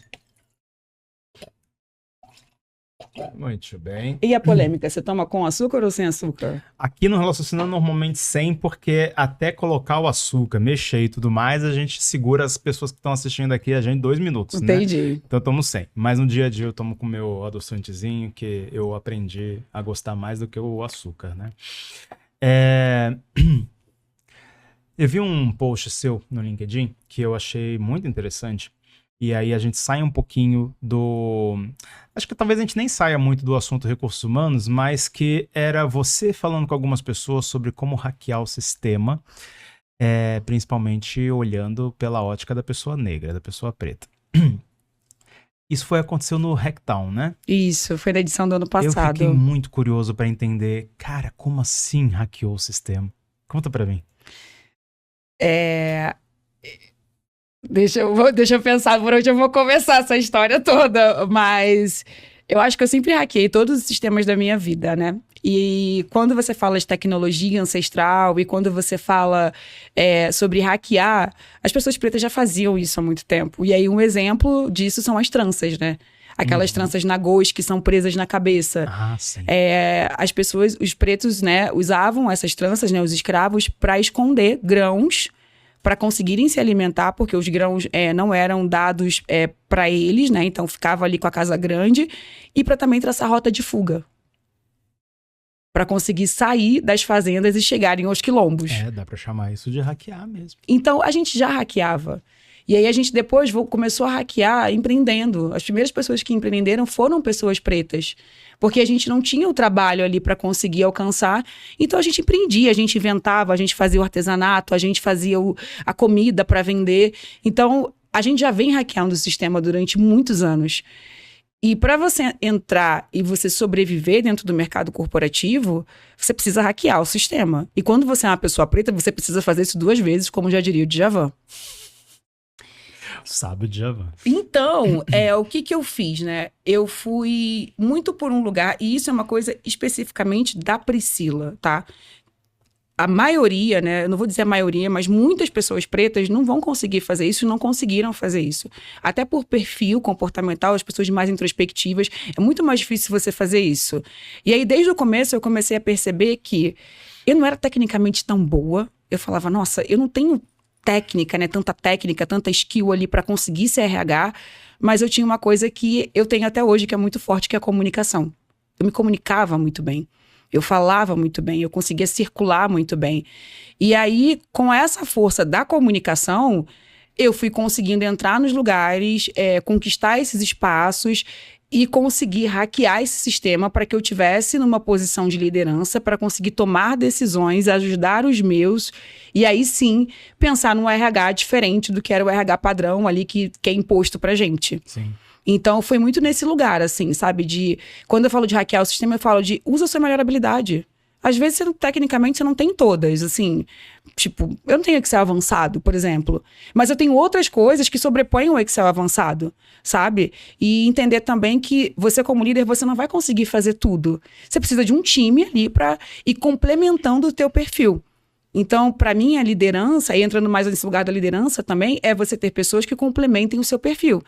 Muito bem. E a polêmica, você toma com açúcar ou sem açúcar? Aqui no Relaciocinando normalmente sem, porque até colocar o açúcar, mexer e tudo mais, a gente segura as pessoas que estão assistindo aqui a gente 2 minutos, Entendi. Né? Então eu tomo sem. Mas no dia a dia eu tomo com o meu adoçantezinho, que eu aprendi a gostar mais do que o açúcar, né? Eu vi um post seu no LinkedIn que eu achei muito interessante. E aí a gente sai um pouquinho do... Acho que talvez a gente nem saia muito do assunto recursos humanos, mas que era você falando com algumas pessoas sobre como hackear o sistema, principalmente olhando pela ótica da pessoa negra, da pessoa preta. Isso aconteceu no Hacktown, né? Isso, foi na edição do ano passado. Eu fiquei muito curioso para entender, cara, como assim hackeou o sistema? Conta para mim. Deixa eu pensar por onde eu vou começar essa história toda, mas eu acho que eu sempre hackeei todos os sistemas da minha vida, né? E quando você fala de tecnologia ancestral e quando você fala sobre hackear, as pessoas pretas já faziam isso há muito tempo. E aí um exemplo disso são as tranças, né? Aquelas tranças nagôs que são presas na cabeça. Ah, sim. As pessoas, os pretos, né, usavam essas tranças, né, os escravos, para esconder grãos, para conseguirem se alimentar, porque os grãos não eram dados para eles, né? Então ficava ali com a casa grande, e para também traçar rota de fuga, para conseguir sair das fazendas e chegarem aos quilombos. Dá para chamar isso de hackear mesmo. Então a gente já hackeava. E aí a gente depois começou a hackear empreendendo. As primeiras pessoas que empreenderam foram pessoas pretas. Porque a gente não tinha o trabalho ali para conseguir alcançar. Então a gente empreendia, a gente inventava, a gente fazia o artesanato, a gente fazia a comida para vender. Então a gente já vem hackeando o sistema durante muitos anos. E para você entrar e você sobreviver dentro do mercado corporativo, você precisa hackear o sistema. E quando você é uma pessoa preta, você precisa fazer isso 2 vezes, como já diria o Djavan. Sabe o Djavan. Então, o que eu fiz, né? Eu fui muito por um lugar, e isso é uma coisa especificamente da Priscila, tá? A maioria, né? Eu não vou dizer a maioria, mas muitas pessoas pretas não vão conseguir fazer isso, não conseguiram fazer isso. Até por perfil comportamental, as pessoas mais introspectivas, é muito mais difícil você fazer isso. E aí, desde o começo, eu comecei a perceber que eu não era tecnicamente tão boa. Eu falava, nossa, eu não tenho técnica, né? Tanta técnica, tanta skill ali para conseguir ser RH, mas eu tinha uma coisa que eu tenho até hoje, que é muito forte, que é a comunicação. Eu me comunicava muito bem. Eu falava muito bem, eu conseguia circular muito bem. E aí, com essa força da comunicação, eu fui conseguindo entrar nos lugares, conquistar esses espaços e conseguir hackear esse sistema para que eu tivesse numa posição de liderança, para conseguir tomar decisões, ajudar os meus, e aí sim pensar num RH diferente do que era o RH padrão ali que é imposto pra gente. Sim. Então foi muito nesse lugar, assim, sabe? Quando eu falo de hackear o sistema, eu falo de usa a sua melhor habilidade. Às vezes, tecnicamente, você não tem todas, assim. Tipo, eu não tenho Excel avançado, por exemplo. Mas eu tenho outras coisas que sobrepõem o Excel avançado, sabe? E entender também que você, como líder, você não vai conseguir fazer tudo. Você precisa de um time ali para ir complementando o teu perfil. Então, para mim, a liderança, e entrando mais nesse lugar da liderança também, é você ter pessoas que complementem o seu perfil.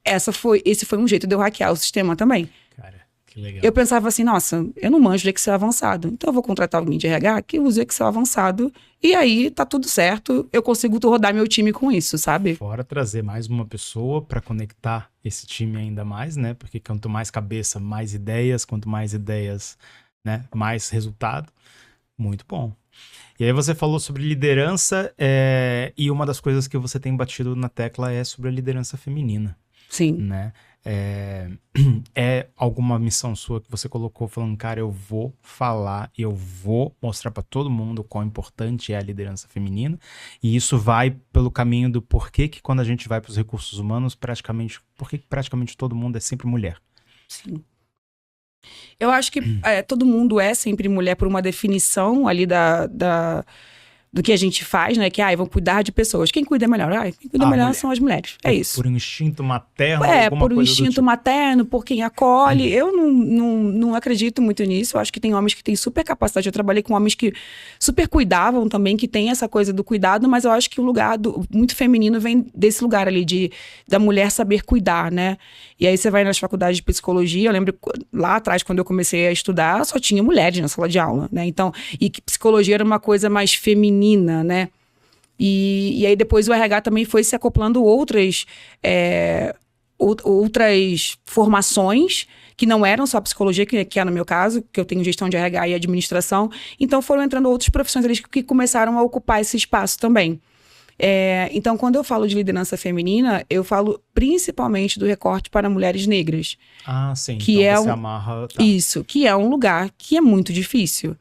Esse foi um jeito de eu hackear o sistema também. Cara, que legal. Eu pensava assim, nossa, eu não manjo de Excel avançado, então eu vou contratar alguém de RH que use Excel avançado e aí tá tudo certo, eu consigo rodar meu time com isso, sabe? Fora trazer mais uma pessoa para conectar esse time ainda mais, né? Porque quanto mais cabeça, mais ideias, quanto mais ideias, né? Mais resultado. Muito bom. E aí você falou sobre liderança e uma das coisas que você tem batido na tecla é sobre a liderança feminina. Sim. Né? É alguma missão sua que você colocou falando, cara, eu vou falar e eu vou mostrar para todo mundo quão importante é a liderança feminina, e isso vai pelo caminho do porquê que quando a gente vai para os recursos humanos, praticamente todo mundo é sempre mulher. Sim. Eu acho que todo mundo é sempre mulher por uma definição ali do que a gente faz, né? Que, vão cuidar de pessoas. Quem cuida melhor? Quem cuida melhor mulher. são as mulheres. É isso. Por um instinto materno, por um instinto materno, por quem acolhe. Eu não acredito muito nisso. Eu acho que tem homens que têm super capacidade. Eu trabalhei com homens que super cuidavam também, que tem essa coisa do cuidado, mas eu acho que o lugar muito feminino vem desse lugar ali, da mulher saber cuidar, né? E aí você vai nas faculdades de psicologia, eu lembro lá atrás, quando eu comecei a estudar, só tinha mulheres na sala de aula, né? Então, e que psicologia era uma coisa mais feminina, né? E aí depois o RH também foi se acoplando outras formações que não eram só psicologia, que é no meu caso, que eu tenho gestão de RH e administração. Então foram entrando outras profissões ali que começaram a ocupar esse espaço também. Então, quando eu falo de liderança feminina, eu falo principalmente do recorte para mulheres negras. Sim. Que então você amarra... Tá. Isso, que é um lugar que é muito difícil.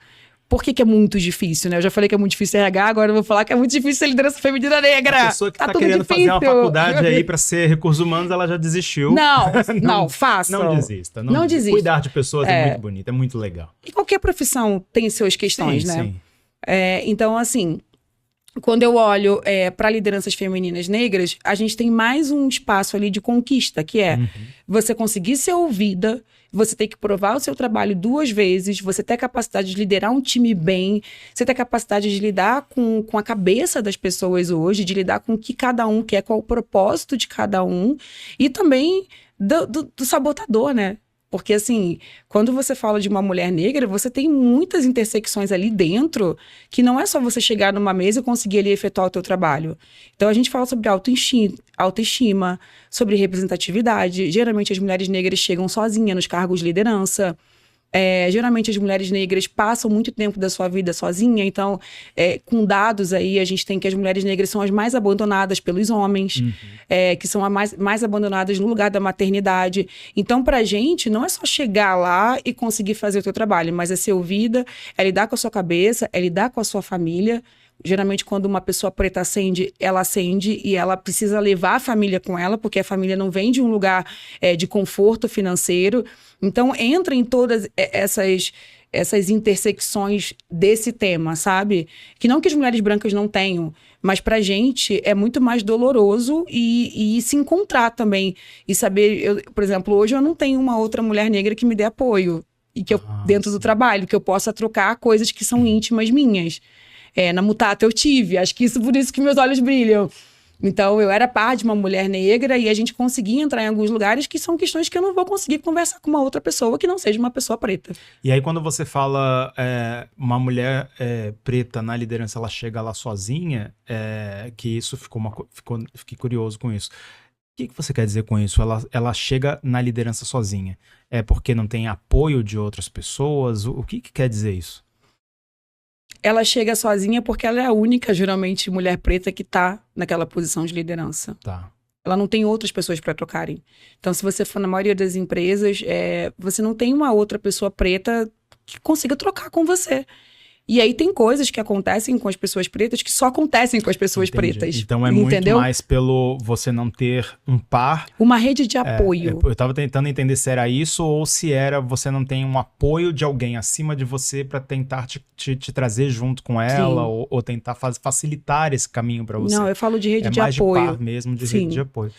Por que é muito difícil, né? Eu já falei que é muito difícil RH, agora eu vou falar que é muito difícil ser liderança feminina negra. A pessoa que tá querendo fazer uma faculdade aí para ser recursos humanos, ela já desistiu. Não, faça. Não desista. Não desista. Cuidar de pessoas é muito bonito, é muito legal. E qualquer profissão tem suas questões, né? Sim. Então, assim, quando eu olho para lideranças femininas negras, a gente tem mais um espaço ali de conquista, que é você conseguir ser ouvida, você tem que provar o seu trabalho 2 vezes, você ter a capacidade de liderar um time bem, você ter a capacidade de lidar com a cabeça das pessoas hoje, de lidar com o que cada um quer, qual o propósito de cada um, e também do sabotador, né? Porque, assim, quando você fala de uma mulher negra, você tem muitas intersecções ali dentro, que não é só você chegar numa mesa e conseguir ali efetuar o teu trabalho. Então, a gente fala sobre autoestima, sobre representatividade. Geralmente, as mulheres negras chegam sozinhas nos cargos de liderança. Geralmente, as mulheres negras passam muito tempo da sua vida sozinha. Então, com dados aí, a gente tem que as mulheres negras são as mais abandonadas pelos homens, que são as mais abandonadas no lugar da maternidade. Então, pra gente, não é só chegar lá e conseguir fazer o teu trabalho, mas é ser ouvida, é lidar com a sua cabeça, é lidar com a sua família. Geralmente, quando uma pessoa preta ela acende e ela precisa levar a família com ela, porque a família não vem de um lugar de conforto financeiro. Então, entra em todas essas intersecções desse tema, sabe? Que não que as mulheres brancas não tenham, mas pra gente é muito mais doloroso e se encontrar também. E saber, por exemplo, hoje eu não tenho uma outra mulher negra que me dê apoio. E que dentro do trabalho, que eu possa trocar coisas que são íntimas minhas. Na Mutata eu tive, acho que por isso que meus olhos brilham. Então, eu era par de uma mulher negra e a gente conseguia entrar em alguns lugares que são questões que eu não vou conseguir conversar com uma outra pessoa que não seja uma pessoa preta. E aí, quando você fala uma mulher preta na liderança, ela chega lá sozinha, que isso fiquei curioso com isso. O que você quer dizer com isso? Ela chega na liderança sozinha? É porque não tem apoio de outras pessoas? O que quer dizer isso? Ela chega sozinha porque ela é a única, geralmente, mulher preta que tá naquela posição de liderança. Tá. Ela não tem outras pessoas para trocarem. Então, se você for na maioria das empresas, você não tem uma outra pessoa preta que consiga trocar com você. E aí tem coisas que acontecem com as pessoas pretas que só acontecem com as pessoas pretas. Então muito mais pelo você não ter um par. Uma rede de apoio. Eu tava tentando entender se era isso ou se era você não tem um apoio de alguém acima de você para tentar te trazer junto com ela ou tentar facilitar esse caminho para você. Não, eu falo de rede de mais apoio. De par mesmo, de rede de apoio.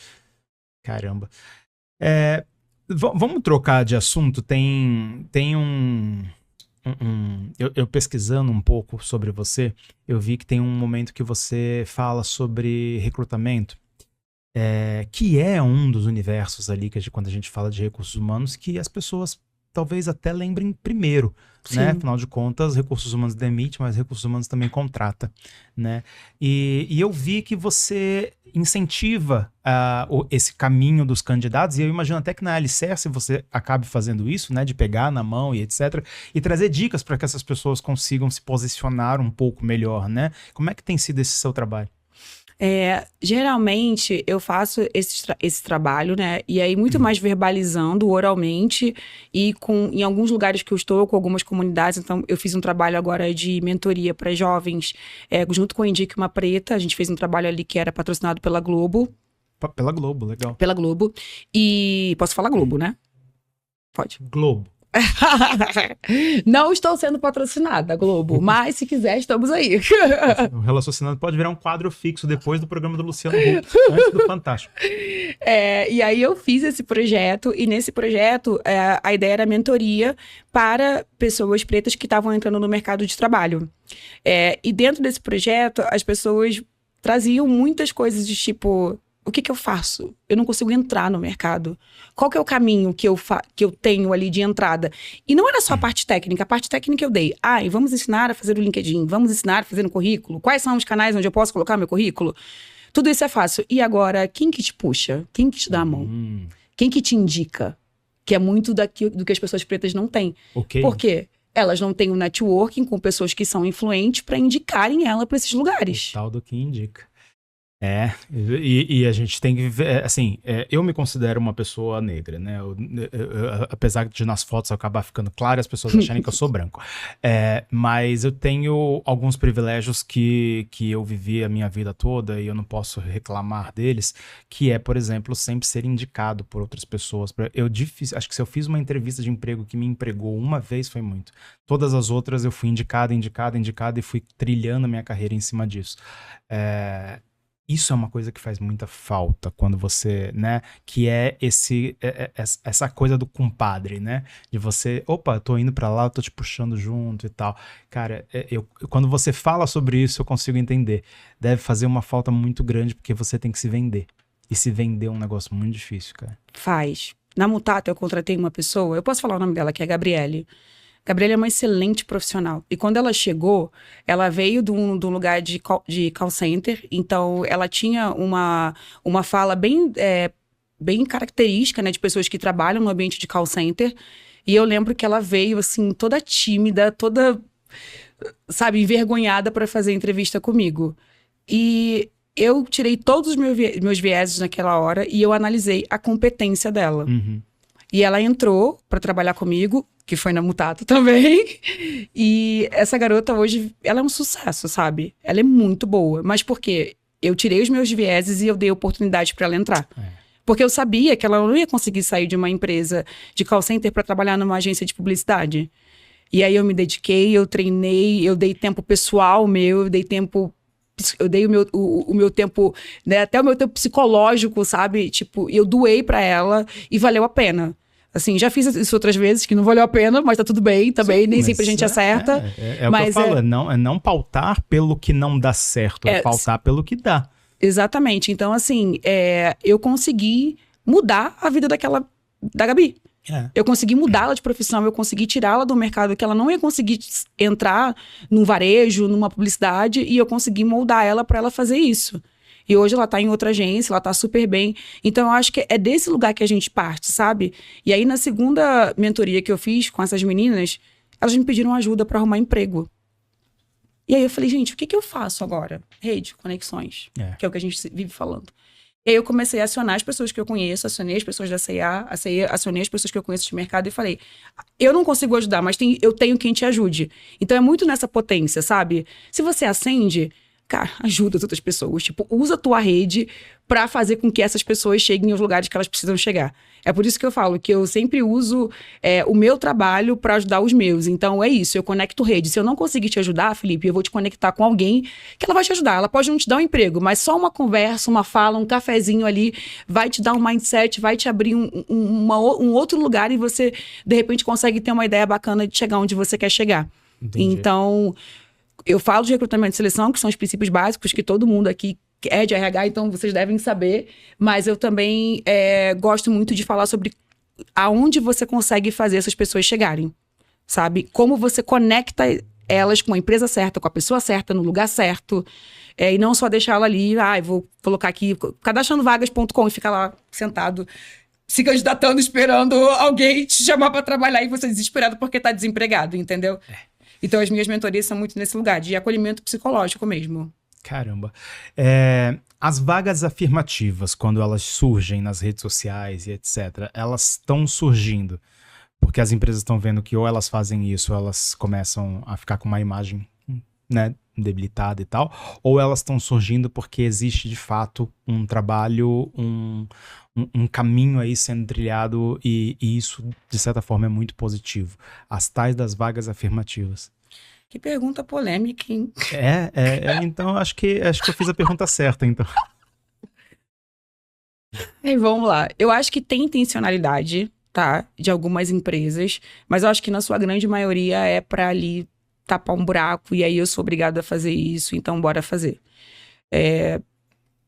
Caramba. Vamos trocar de assunto. Tem eu pesquisando um pouco sobre você, eu vi que tem um momento que você fala sobre recrutamento, que é um dos universos ali, quando a gente fala de recursos humanos, que as pessoas talvez até lembrem primeiro, né? Afinal de contas, recursos humanos demite, mas recursos humanos também contrata, né? E eu vi que você incentiva esse caminho dos candidatos, e eu imagino até que na Alicerce você acabe fazendo isso, né? De pegar na mão e etc. E trazer dicas para que essas pessoas consigam se posicionar um pouco melhor, né? Como é que tem sido esse seu trabalho? Geralmente eu faço esse trabalho, né? E aí muito mais verbalizando oralmente e em alguns lugares que eu estou, com algumas comunidades. Então eu fiz um trabalho agora de mentoria para jovens, junto com a Indique Uma Preta. A gente fez um trabalho ali que era patrocinado pela Globo. Pela Globo, legal. Pela Globo. E posso falar Globo, né? Pode. Globo. Não estou sendo patrocinada, Globo, mas se quiser, estamos aí. O Relacionando pode virar um quadro fixo depois do programa do Luciano Huck, antes do Fantástico. E aí eu fiz esse projeto, e nesse projeto a ideia era mentoria para pessoas pretas que estavam entrando no mercado de trabalho. E dentro desse projeto, as pessoas traziam muitas coisas de tipo... O que eu faço? Eu não consigo entrar no mercado. Qual que é o caminho que eu tenho ali de entrada? E não era só a parte técnica eu dei. E vamos ensinar a fazer o LinkedIn, vamos ensinar a fazer no currículo. Quais são os canais onde eu posso colocar meu currículo? Tudo isso é fácil. E agora, quem que te puxa? Quem que te dá a mão? Quem que te indica? Que é muito do que as pessoas pretas não têm. Okay. Por quê? Elas não têm um networking com pessoas que são influentes para indicarem ela para esses lugares. O tal do que indica. E a gente tem que ver, assim, eu me considero uma pessoa negra, né? Apesar de nas fotos eu acabar ficando claro, as pessoas acharem que eu sou branco. Mas eu tenho alguns privilégios que eu vivi a minha vida toda e eu não posso reclamar deles, que é, por exemplo, sempre ser indicado por outras pessoas. Acho que se eu fiz uma entrevista de emprego que me empregou uma vez, foi muito. Todas as outras eu fui indicado e fui trilhando a minha carreira em cima disso. Isso é uma coisa que faz muita falta quando você, né, que é essa coisa do compadre, né, de você, opa, tô indo pra lá, tô te puxando junto e tal. Cara, quando você fala sobre isso, eu consigo entender. Deve fazer uma falta muito grande porque você tem que se vender. E se vender é um negócio muito difícil, cara. Faz. Na Mutato eu contratei uma pessoa, eu posso falar o nome dela, que é a Gabriele. Gabriela é uma excelente profissional. E quando ela chegou, ela veio de um lugar de call center. Então, ela tinha uma fala bem característica, né, de pessoas que trabalham no ambiente de call center. E eu lembro que ela veio, assim, toda tímida, toda, sabe, envergonhada para fazer entrevista comigo. E eu tirei todos os meus vieses naquela hora e eu analisei a competência dela. Uhum. E ela entrou para trabalhar comigo, que foi na Mutato também. E essa garota hoje, ela é um sucesso, sabe? Ela é muito boa. Mas por quê? Eu tirei os meus vieses e eu dei oportunidade para ela entrar. Porque eu sabia que ela não ia conseguir sair de uma empresa de call center para trabalhar numa agência de publicidade. E aí eu me dediquei, eu treinei, eu dei tempo pessoal meu, eu dei o meu tempo, né, até o meu tempo psicológico, sabe? Tipo, eu doei para ela e valeu a pena. Assim, já fiz isso outras vezes, que não valeu a pena, mas tá tudo bem também, sim, nem sempre a gente acerta. É o que eu falo, é não pautar pelo que não dá certo, é pautar pelo que dá. Exatamente. Então, assim, eu consegui mudar a vida da Gabi. Eu consegui mudá-la de profissão, eu consegui tirá-la do mercado que ela não ia conseguir entrar num varejo, numa publicidade, e eu consegui moldar ela para ela fazer isso. E hoje ela tá em outra agência, ela tá super bem. Então, eu acho que é desse lugar que a gente parte, sabe? E aí, na segunda mentoria que eu fiz com essas meninas, elas me pediram ajuda para arrumar emprego. E aí eu falei, gente, o que eu faço agora? Rede, conexões, que é o que a gente vive falando. E aí eu comecei a acionar as pessoas que eu conheço, acionei as pessoas da C&A, acionei as pessoas que eu conheço de mercado e falei, eu não consigo ajudar, mas eu tenho quem te ajude. Então é muito nessa potência, sabe? Se você acende, cara, ajuda as outras pessoas. Tipo, usa a tua rede pra fazer com que essas pessoas cheguem aos lugares que elas precisam chegar. É por isso que eu falo que eu sempre uso o meu trabalho pra ajudar os meus. Então é isso, eu conecto rede. Se eu não conseguir te ajudar, Felipe, eu vou te conectar com alguém que ela vai te ajudar. Ela pode não te dar um emprego, mas só uma conversa, uma fala, um cafezinho ali vai te dar um mindset, vai te abrir um outro lugar e você, de repente, consegue ter uma ideia bacana de chegar onde você quer chegar. Entendi. Então, eu falo de recrutamento e seleção, que são os princípios básicos que todo mundo aqui é de RH, então vocês devem saber, mas eu também gosto muito de falar sobre aonde você consegue fazer essas pessoas chegarem, sabe? Como você conecta elas com a empresa certa, com a pessoa certa, no lugar certo, e não só deixar ela ali, vou colocar aqui, cadastranovagas.com e ficar lá sentado, se candidatando, esperando alguém te chamar para trabalhar e você desesperado porque tá desempregado, entendeu? Então as minhas mentorias são muito nesse lugar, de acolhimento psicológico mesmo. Caramba. As vagas afirmativas, quando elas surgem nas redes sociais e etc., elas estão surgindo porque as empresas estão vendo que ou elas fazem isso, ou elas começam a ficar com uma imagem, né, debilitada e tal, ou elas estão surgindo porque existe de fato um trabalho, um caminho aí sendo trilhado e isso, de certa forma, é muito positivo. As tais das vagas afirmativas. Que pergunta polêmica, hein? Então acho que eu fiz a pergunta certa, então. E vamos lá. Eu acho que tem intencionalidade, tá? De algumas empresas, mas eu acho que na sua grande maioria é pra ali tapar um buraco e aí eu sou obrigada a fazer isso, então bora fazer.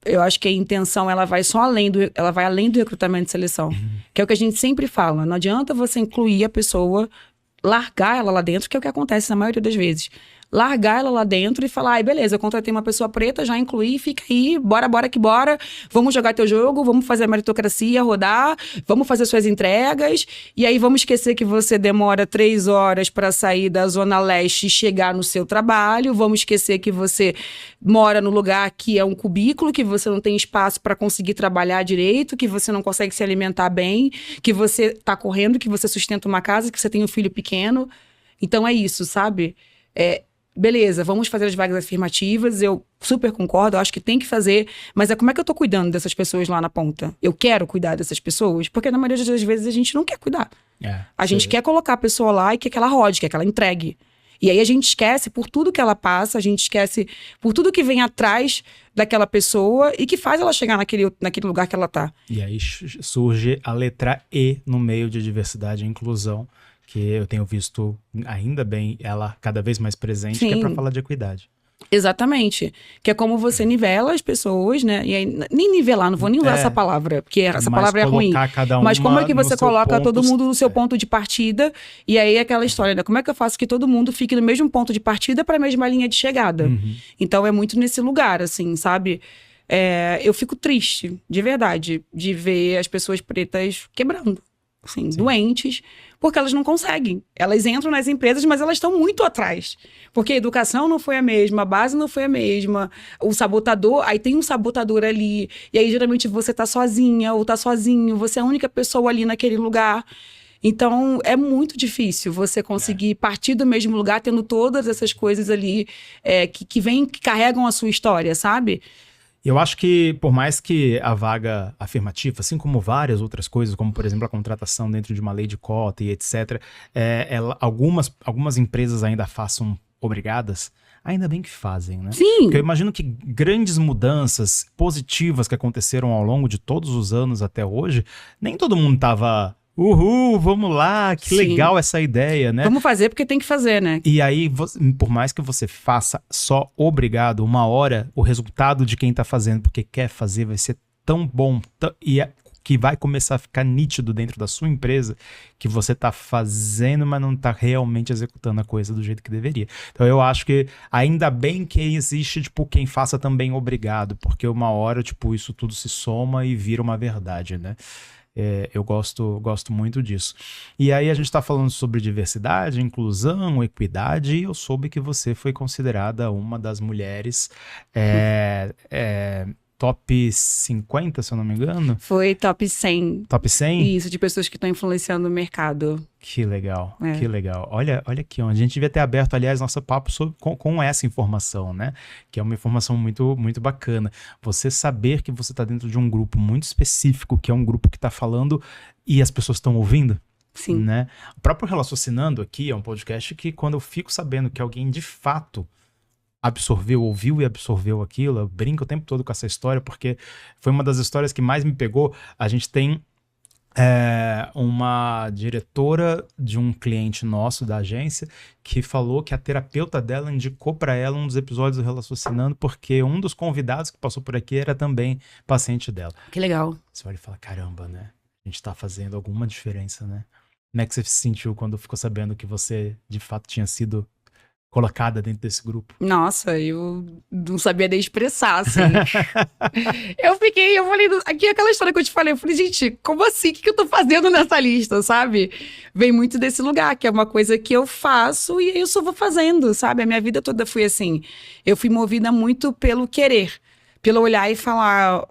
Eu acho que a intenção, ela vai além do recrutamento e seleção, que é o que a gente sempre fala. Não adianta você incluir a pessoa, largar ela lá dentro, que é o que acontece na maioria das vezes. Largar ela lá dentro e falar, beleza, eu contratei uma pessoa preta, já incluí, fica aí, bora que bora, vamos jogar teu jogo, vamos fazer a meritocracia rodar, vamos fazer suas entregas, e aí vamos esquecer que você demora 3 horas para sair da Zona Leste e chegar no seu trabalho, vamos esquecer que você mora no lugar que é um cubículo, que você não tem espaço para conseguir trabalhar direito, que você não consegue se alimentar bem, que você tá correndo, que você sustenta uma casa, que você tem um filho pequeno. Então é isso, sabe? Beleza, vamos fazer as vagas afirmativas, eu super concordo, eu acho que tem que fazer, mas como é que eu tô cuidando dessas pessoas lá na ponta? Eu quero cuidar dessas pessoas? Porque na maioria das vezes a gente não quer cuidar. A gente quer colocar a pessoa lá e quer que ela rode, quer que ela entregue. E aí a gente esquece por tudo que ela passa, a gente esquece por tudo que vem atrás daquela pessoa e que faz ela chegar naquele lugar que ela tá. E aí surge a letra E no meio de diversidade e inclusão, que eu tenho visto, ainda bem, ela cada vez mais presente, Sim. que é para falar de equidade. Exatamente. Que é como você nivela as pessoas, né? E aí, nem nivelar, não vou nem usar essa palavra, porque essa palavra é ruim. Mas como é que você coloca todo mundo no seu ponto de partida? E aí aquela história, né? Como é que eu faço que todo mundo fique no mesmo ponto de partida para a mesma linha de chegada? Então é muito nesse lugar, assim, sabe? Eu fico triste, de verdade, de ver as pessoas pretas quebrando. Assim, doentes, porque elas não conseguem. Elas entram nas empresas, mas elas estão muito atrás. Porque a educação não foi a mesma, a base não foi a mesma, o sabotador, aí tem um sabotador ali, e aí geralmente você tá sozinha ou tá sozinho, você é a única pessoa ali naquele lugar. Então, é muito difícil você conseguir partir do mesmo lugar, tendo todas essas coisas ali que carregam a sua história, sabe? Eu acho que, por mais que a vaga afirmativa, assim como várias outras coisas, como, por exemplo, a contratação dentro de uma lei de cota e etc., algumas empresas ainda façam obrigadas, ainda bem que fazem, né? Sim. Porque eu imagino que grandes mudanças positivas que aconteceram ao longo de todos os anos até hoje, nem todo mundo estava... Uhul, vamos lá, que legal essa ideia, né? Vamos fazer porque tem que fazer, né? E aí, por mais que você faça só obrigado, uma hora, o resultado de quem tá fazendo porque quer fazer vai ser tão bom que vai começar a ficar nítido dentro da sua empresa que você tá fazendo, mas não tá realmente executando a coisa do jeito que deveria. Então eu acho que ainda bem que existe, tipo, quem faça também obrigado, porque uma hora, tipo, isso tudo se soma e vira uma verdade, né? Eu gosto muito disso. E aí a gente está falando sobre diversidade, inclusão, equidade, e eu soube que você foi considerada uma das mulheres top 50, se eu não me engano. Foi top 100. Top 100? Isso, de pessoas que estão influenciando o mercado. Que legal, que legal. Olha aqui, a gente devia ter aberto, aliás, nosso papo com essa informação, né? Que é uma informação muito, muito bacana. Você saber que você está dentro de um grupo muito específico, que é um grupo que está falando e as pessoas estão ouvindo. Sim. Né? O próprio Relaciocinando aqui é um podcast que, quando eu fico sabendo que alguém de fato ouviu e absorveu aquilo, eu brinco o tempo todo com essa história, porque foi uma das histórias que mais me pegou. A gente tem uma diretora de um cliente nosso da agência que falou que a terapeuta dela indicou para ela um dos episódios do Relaciocinando, porque um dos convidados que passou por aqui era também paciente dela. Que legal. Você olha e fala, caramba, né? A gente tá fazendo alguma diferença, né? Como é que você se sentiu quando ficou sabendo que você, de fato, tinha sido colocada dentro desse grupo? Nossa, eu não sabia nem expressar, assim. eu falei, aqui é aquela história que eu te falei, eu falei, gente, como assim? O que eu tô fazendo nessa lista, sabe? Vem muito desse lugar, que é uma coisa que eu faço e eu só vou fazendo, sabe? A minha vida toda foi assim, eu fui movida muito pelo querer, pelo olhar e falar...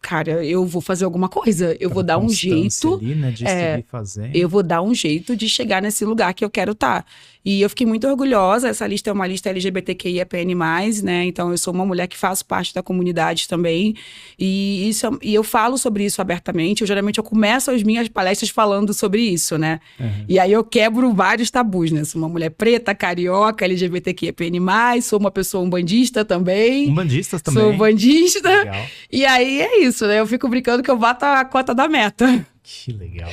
Cara, eu vou fazer alguma coisa, eu vou dar um jeito, ali, né, de seguir fazendo. Eu vou dar um jeito de chegar nesse lugar que eu quero estar. E eu fiquei muito orgulhosa, essa lista é uma lista LGBTQIAPN+, né, então eu sou uma mulher que faço parte da comunidade também, e eu falo sobre isso abertamente, geralmente eu começo as minhas palestras falando sobre isso, né, e aí eu quebro vários tabus, né, sou uma mulher preta, carioca, LGBTQIAPN+, sou uma pessoa umbandista também. Umbandistas também. Sou umbandista. Legal. E aí é isso, né? Eu fico brincando que eu bato a cota da meta. Que legal.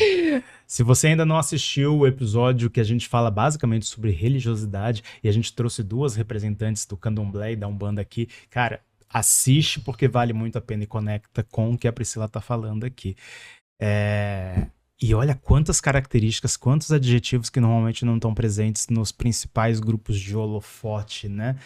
Se você ainda não assistiu o episódio que a gente fala basicamente sobre religiosidade, e a gente trouxe 2 representantes do Candomblé e da Umbanda aqui, cara, assiste porque vale muito a pena e conecta com o que a Priscila tá falando aqui. E olha quantas características, quantos adjetivos que normalmente não estão presentes nos principais grupos de holofote, né?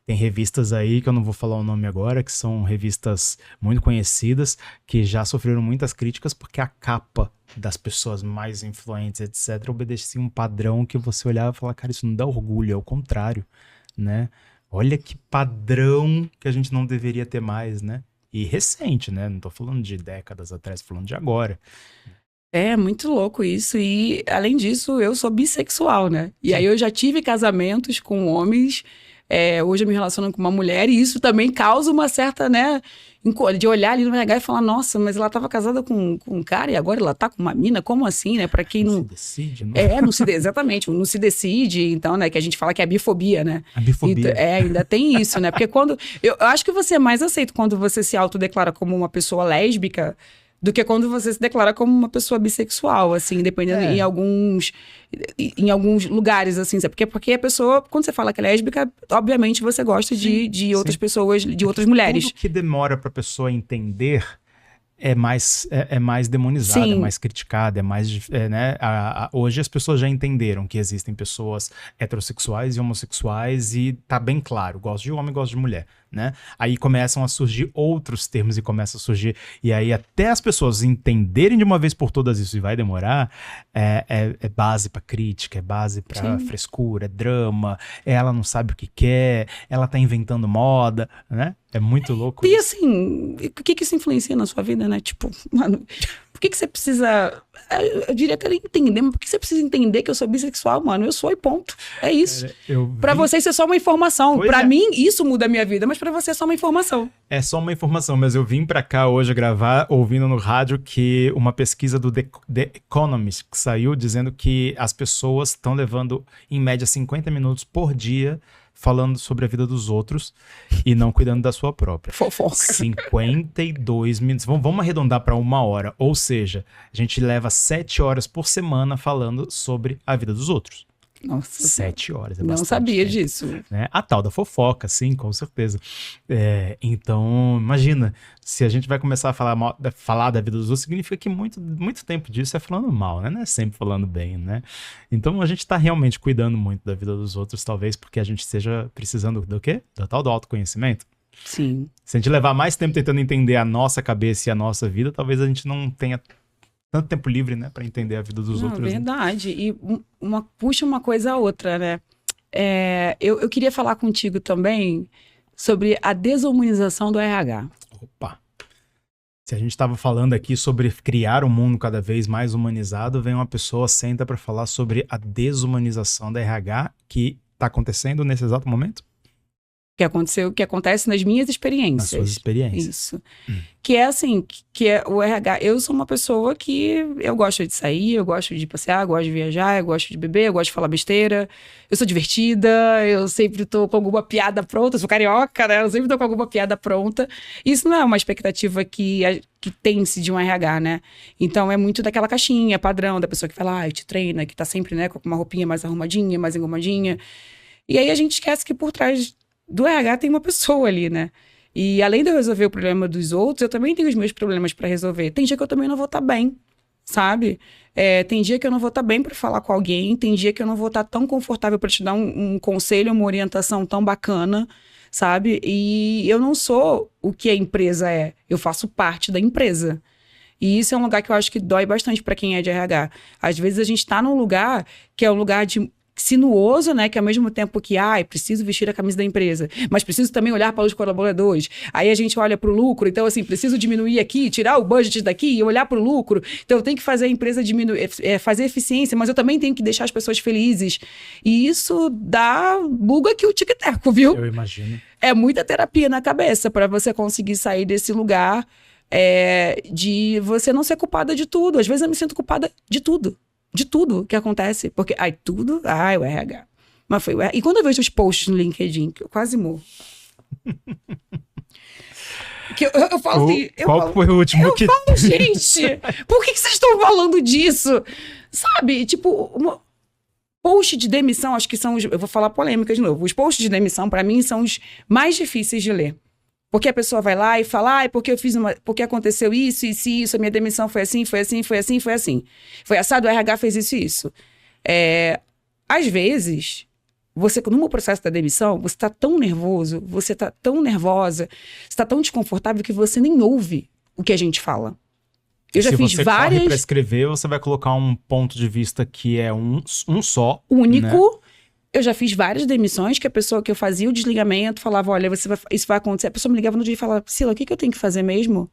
Tem revistas aí, que eu não vou falar o nome agora, que são revistas muito conhecidas, que já sofreram muitas críticas porque a capa das pessoas mais influentes, etc., obedecia um padrão que você olhava e falava, cara, isso não dá orgulho, é o contrário, né? Olha que padrão que a gente não deveria ter mais, né? E recente, né? Não tô falando de décadas atrás, tô falando de agora. É muito louco isso, e além disso, eu sou bissexual, né? E aí eu já tive casamentos com homens... hoje eu me relaciono com uma mulher e isso também causa uma certa, né, de olhar ali no RH e falar, nossa, mas ela estava casada com um cara e agora ela tá com uma mina, como assim, né, pra quem não... se decide, não? Exatamente, não se decide, então, né, que a gente fala que é a bifobia, né. A bifobia. Então, ainda tem isso, né, porque quando... Eu acho que você é mais aceito quando você se autodeclara como uma pessoa lésbica do que quando você se declara como uma pessoa bissexual, assim, dependendo em alguns lugares, assim, sabe? Porque a pessoa, quando você fala que é lésbica, obviamente você gosta de outras pessoas, de outras mulheres. Tudo que demora pra pessoa entender é mais demonizado, é mais criticado, é mais, né? Hoje as pessoas já entenderam que existem pessoas heterossexuais e homossexuais e tá bem claro, gosto de homem, gosto de mulher, né? Aí começam a surgir outros termos e aí até as pessoas entenderem de uma vez por todas isso, e vai demorar, é base pra crítica, é base pra frescura, é drama, ela não sabe o que quer, ela tá inventando moda, né? É muito louco. E assim, o que isso influencia na sua vida, né? Tipo, mano, por que você precisa... Eu diria que ela entender, mas por que você precisa entender que eu sou bissexual, mano? Eu sou e ponto. É isso. Pra você isso é só uma informação. Pra mim, isso muda a minha vida, mas pra você é só uma informação. É só uma informação, mas eu vim pra cá hoje gravar ouvindo no rádio que uma pesquisa do The Economist que saiu dizendo que as pessoas estão levando, em média, 50 minutos por dia falando sobre a vida dos outros e não cuidando da sua própria. Fofoca. 52 minutos. Vamos arredondar para 1 hora. Ou seja, a gente leva 7 horas por semana falando sobre a vida dos outros. Nossa. 7 horas. Não sabia disso. Né? A tal da fofoca, sim, com certeza. Então, imagina, se a gente vai começar a falar da vida dos outros, significa que muito tempo disso é falando mal, né? Não é sempre falando bem, né? Então, a gente está realmente cuidando muito da vida dos outros, talvez porque a gente esteja precisando do quê? Da tal do autoconhecimento. Sim. Se a gente levar mais tempo tentando entender a nossa cabeça e a nossa vida, talvez a gente não tenha tanto tempo livre, né, para entender a vida dos outros. Verdade. Né? E puxa uma coisa a outra, né? Eu queria falar contigo também sobre a desumanização do RH. Opa! Se a gente estava falando aqui sobre criar um mundo cada vez mais humanizado, vem uma pessoa, senta para falar sobre a desumanização da RH que está acontecendo nesse exato momento? Que acontece nas minhas experiências. Nas suas experiências. Isso. Que é assim, que é o RH. Eu sou uma pessoa que eu gosto de sair, eu gosto de passear, eu gosto de viajar, eu gosto de beber, eu gosto de falar besteira. Eu sou divertida, eu sempre tô com alguma piada pronta, eu sou carioca, né? Eu sempre tô com alguma piada pronta. Isso não é uma expectativa que tem-se de um RH, né? Então é muito daquela caixinha padrão da pessoa que vai lá e te treina, que tá sempre, né, com uma roupinha mais arrumadinha, mais engomadinha. E aí a gente esquece que por trás do RH tem uma pessoa ali, né? E além de eu resolver o problema dos outros, eu também tenho os meus problemas para resolver. Tem dia que eu também não vou estar bem, sabe? Tem dia que eu não vou estar bem para falar com alguém, tem dia que eu não vou estar tão confortável para te dar um conselho, uma orientação tão bacana, sabe? E eu não sou o que a empresa é, eu faço parte da empresa. E isso é um lugar que eu acho que dói bastante para quem é de RH. Às vezes a gente está num lugar que é um lugar de sinuoso, né, que ao mesmo tempo que, preciso vestir a camisa da empresa, mas preciso também olhar para os colaboradores, aí a gente olha para o lucro, então assim, preciso diminuir aqui, tirar o budget daqui e olhar para o lucro, então eu tenho que fazer a empresa diminuir, fazer eficiência, mas eu também tenho que deixar as pessoas felizes, e isso buga aqui o tic-teco, viu? Eu imagino. É muita terapia na cabeça para você conseguir sair desse lugar de você não ser culpada de tudo, às vezes eu me sinto culpada de tudo que acontece. Porque, o RH. Mas foi o RH. E quando eu vejo os posts no LinkedIn, que eu quase morro. Que eu falo assim... Qual foi o último que... Eu falo, gente, por que vocês estão falando disso? Sabe, tipo... Post de demissão, acho que são os... Eu vou falar polêmica de novo. Os posts de demissão, pra mim, são os mais difíceis de ler. Porque a pessoa vai lá e fala, porque aconteceu isso, a minha demissão foi assim. Foi assado, o RH fez isso. Às vezes, no processo da demissão, você está tão nervoso, você está tão nervosa, você está tão desconfortável que você nem ouve o que a gente fala. Eu já fiz várias... Se você corre para escrever, você vai colocar um ponto de vista que é um só. Único. Né? Eu já fiz várias demissões que a pessoa que eu fazia o desligamento falava, olha, isso vai acontecer. A pessoa me ligava no dia e falava, Priscila, o que eu tenho que fazer mesmo?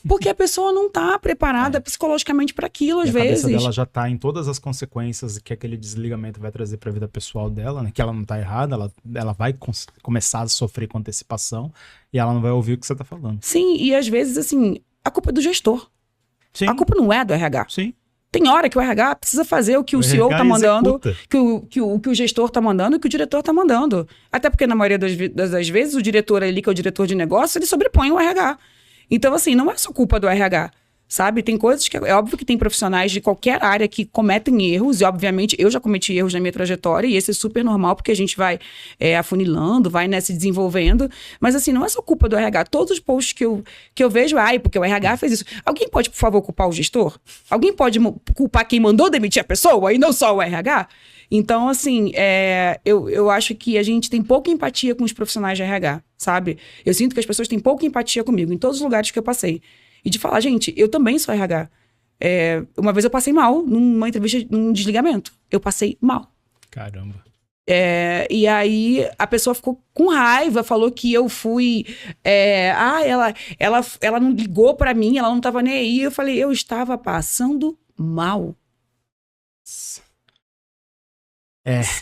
Porque a pessoa não tá preparada psicologicamente para aquilo, às vezes. A cabeça dela já tá em todas as consequências que aquele desligamento vai trazer para a vida pessoal dela, né? Que ela não tá errada, ela vai começar a sofrer com antecipação e ela não vai ouvir o que você tá falando. Sim, e às vezes, assim, a culpa é do gestor. Sim. A culpa não é do RH. Sim. Tem hora que o RH precisa fazer o que o CEO tá mandando, que o gestor tá mandando e que o diretor tá mandando. Até porque, na maioria das vezes, o diretor ali, que é o diretor de negócio, ele sobrepõe o RH. Então, assim, não é só culpa do RH, sabe? Tem coisas que... É óbvio que tem profissionais de qualquer área que cometem erros, e obviamente eu já cometi erros na minha trajetória, e esse é super normal, porque a gente vai afunilando, vai, né, se desenvolvendo. Mas, assim, não é só culpa do RH. Todos os posts que eu vejo, porque o RH fez isso. Alguém pode, por favor, culpar o gestor? Alguém pode culpar quem mandou demitir a pessoa, e não só o RH? Então, assim, eu acho que a gente tem pouca empatia com os profissionais de RH, sabe? Eu sinto que as pessoas têm pouca empatia comigo, em todos os lugares que eu passei. E de falar, gente, eu também sou RH. Uma vez eu passei mal numa entrevista, num desligamento. Eu passei mal. Caramba. E aí a pessoa ficou com raiva, falou que eu fui... ela não ligou pra mim, ela não tava nem aí. Eu falei, eu estava passando mal.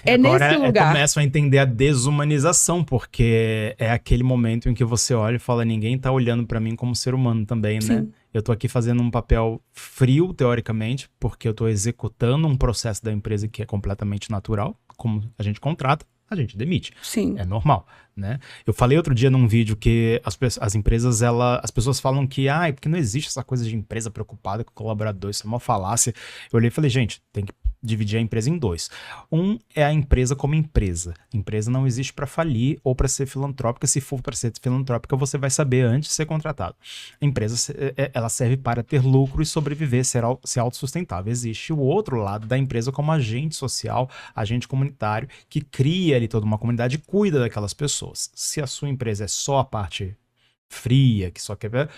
Agora nesse lugar. Começo a entender a desumanização, porque é aquele momento em que você olha e fala, ninguém tá olhando pra mim como ser humano também, né? Sim. Eu tô aqui fazendo um papel frio, teoricamente, porque eu tô executando um processo da empresa que é completamente natural, como a gente contrata, a gente demite. Sim. É normal, né? Eu falei outro dia num vídeo que as empresas, as pessoas falam que, porque não existe essa coisa de empresa preocupada com o colaborador, isso é uma falácia. Eu olhei e falei, gente, tem que dividir a empresa em dois. Um é a empresa como empresa. A empresa não existe para falir ou para ser filantrópica. Se for para ser filantrópica, você vai saber antes de ser contratado. A empresa, ela serve para ter lucro e sobreviver, ser autossustentável. Existe o outro lado da empresa como agente social, agente comunitário, que cria ali toda uma comunidade e cuida daquelas pessoas. Se a sua empresa é só a parte fria, que só quer ver...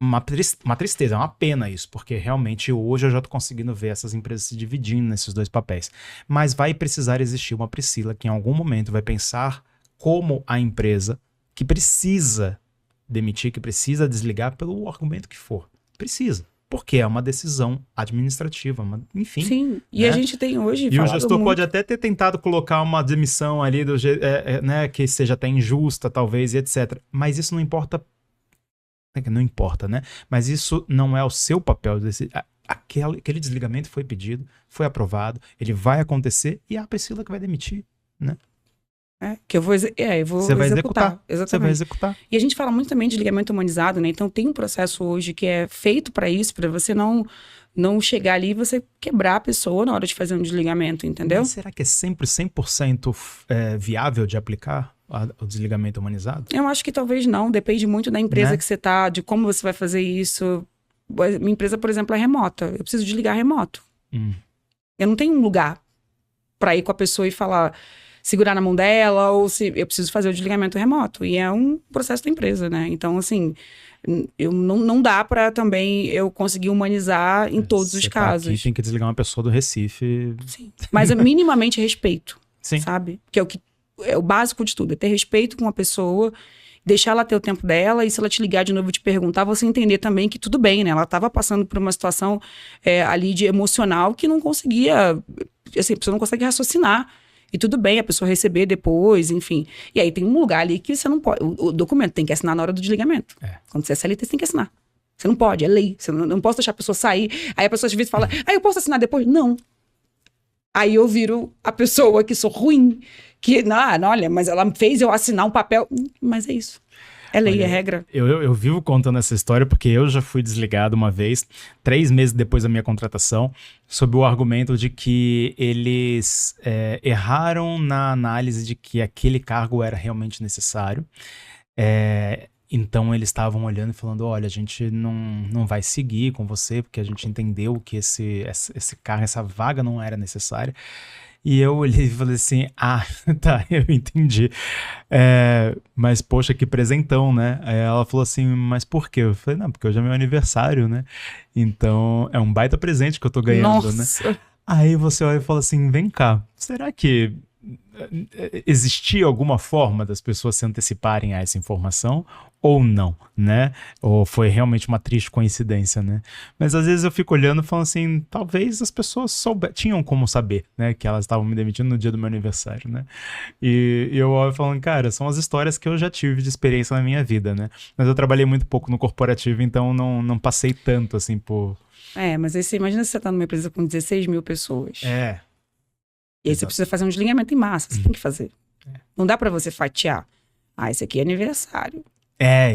Uma tristeza, é uma pena isso, porque realmente hoje eu já tô conseguindo ver essas empresas se dividindo nesses dois papéis. Mas vai precisar existir uma Priscila que em algum momento vai pensar como a empresa que precisa demitir, que precisa desligar pelo argumento que for. Precisa. Porque é uma decisão administrativa, enfim. Sim, e né? a gente tem hoje... E o gestor pode até ter tentado colocar uma demissão ali, né, que seja até injusta, talvez, e etc. Mas isso não importa. Não importa, né? Mas isso não é o seu papel. Aquele desligamento foi pedido, foi aprovado, ele vai acontecer e é a Priscila que vai demitir, né? Que eu vou Você vai executar. Exatamente. Você vai executar. E a gente fala muito também de desligamento humanizado, né? Então tem um processo hoje que é feito para isso, para você não chegar ali e você quebrar a pessoa na hora de fazer um desligamento, entendeu? Mas será que é sempre 100% viável de aplicar o desligamento humanizado? Eu acho que talvez não, depende muito da empresa, né, que você tá, de como você vai fazer isso. Minha empresa, por exemplo, é remota. Eu preciso desligar remoto. Eu não tenho um lugar para ir com a pessoa e falar, segurar na mão dela, ou se eu preciso fazer o desligamento remoto. E é um processo da empresa, né? Então, assim, não dá para também eu conseguir humanizar em todos os casos. Aqui tem que desligar uma pessoa do Recife. Sim. Mas é minimamente respeito, sim, sabe? Que é o básico de tudo, é ter respeito com a pessoa, deixar ela ter o tempo dela, e se ela te ligar de novo e te perguntar, você entender também que tudo bem, né? Ela estava passando por uma situação ali de emocional que não conseguia, assim, a pessoa não consegue raciocinar. E tudo bem a pessoa receber depois, enfim. E aí tem um lugar ali que você não pode... O documento tem que assinar na hora do desligamento. Quando você é CLT, você tem que assinar. Você não pode, é lei. Você não pode deixar a pessoa sair. Aí a pessoa às vezes fala, eu posso assinar depois? Não. Aí eu viro a pessoa que sou ruim, que, olha, mas ela fez eu assinar um papel. Mas é isso. É lei, olha, é regra. Eu vivo contando essa história porque eu já fui desligado uma vez, 3 meses depois da minha contratação, sob o argumento de que eles erraram na análise de que aquele cargo era realmente necessário. Então eles estavam olhando e falando, olha, a gente não vai seguir com você porque a gente entendeu que esse cargo, essa vaga não era necessária. E eu olhei e falei assim, tá, eu entendi. Mas, poxa, que presentão, né? Aí ela falou assim, mas por quê? Eu falei, não, porque hoje é meu aniversário, né? Então, é um baita presente que eu tô ganhando, Nossa. né? Aí você olha e fala assim, vem cá, será que existia alguma forma das pessoas se anteciparem a essa informação ou não, né? Ou foi realmente uma triste coincidência, né? Mas às vezes eu fico olhando e falando assim, talvez as pessoas tinham como saber, né? Que elas estavam me demitindo no dia do meu aniversário, né? E eu olho falando, cara, são as histórias que eu já tive de experiência na minha vida, né? Mas eu trabalhei muito pouco no corporativo, então não passei tanto, assim, por... Mas aí você imagina se você tá numa empresa com 16 mil pessoas. E aí você precisa fazer um desligamento em massa, você tem que fazer. Não dá pra você fatiar. Esse aqui é aniversário.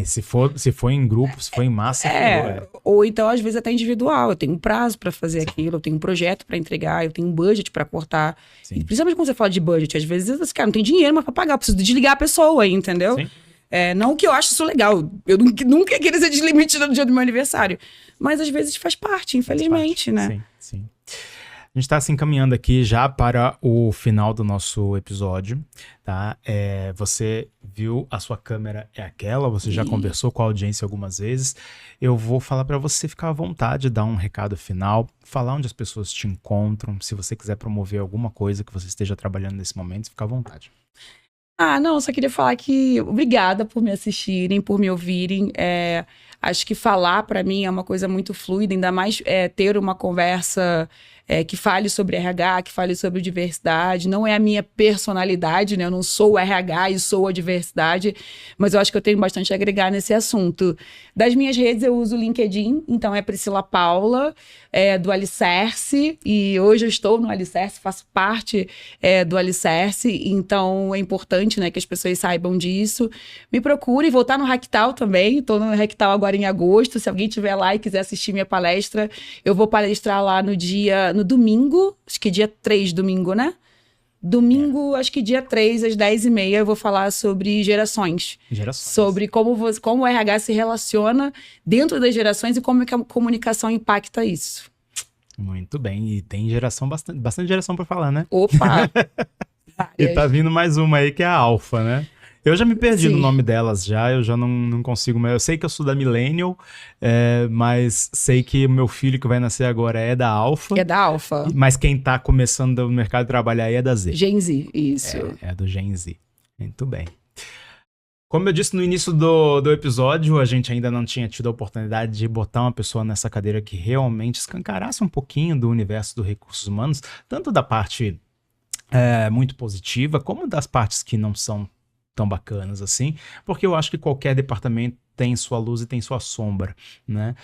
Se for em grupo, se for em massa... Ou então, às vezes, até individual. Eu tenho um prazo pra fazer aquilo, eu tenho um projeto pra entregar, eu tenho um budget pra cortar. E principalmente quando você fala de budget, às vezes, você, cara, não tem dinheiro mais pra pagar, eu preciso desligar a pessoa, entendeu? Sim. Não que eu acho isso legal. Eu nunca queria ser deslimitida no dia do meu aniversário. Mas, às vezes, faz parte, infelizmente, né? Sim. A gente está se encaminhando aqui já para o final do nosso episódio, tá? Você viu, a sua câmera é aquela, você já conversou com a audiência algumas vezes. Eu vou falar para você ficar à vontade, dar um recado final, falar onde as pessoas te encontram. Se você quiser promover alguma coisa que você esteja trabalhando nesse momento, fica à vontade. Não, só queria falar que obrigada por me assistirem, por me ouvirem. Acho que falar para mim é uma coisa muito fluida, ainda mais ter uma conversa que fale sobre RH, que fale sobre diversidade. Não é a minha personalidade, né? Eu não sou o RH e sou a diversidade, mas eu acho que eu tenho bastante a agregar nesse assunto. Das minhas redes eu uso o LinkedIn, então é Priscila Paula, do Alicerce, e hoje eu estou no Alicerce, faço parte do Alicerce, então é importante, né, que as pessoas saibam disso. Me procure, vou estar no Hacktal também, estou no Hacktal agora em agosto, se alguém estiver lá e quiser assistir minha palestra, eu vou palestrar lá no domingo, acho que dia 3, domingo, né? Domingo, acho que dia 3, às 10h30, eu vou falar sobre gerações. Sobre como o RH se relaciona dentro das gerações e como que a comunicação impacta isso. Muito bem, e tem bastante geração para falar, né? Opa! E tá vindo mais uma aí que é a Alpha, né? Eu já me perdi no nome delas eu já não consigo mais. Eu sei que eu sou da Millennial, mas sei que o meu filho que vai nascer agora é da Alpha. É da Alpha. Mas quem tá começando no mercado de trabalho aí é da Z. Gen Z, isso. É do Gen Z. Muito bem. Como eu disse no início do episódio, a gente ainda não tinha tido a oportunidade de botar uma pessoa nessa cadeira que realmente escancarasse um pouquinho do universo dos recursos humanos, tanto da parte muito positiva, como das partes que não são tão bacanas assim, porque eu acho que qualquer departamento tem sua luz e tem sua sombra, né?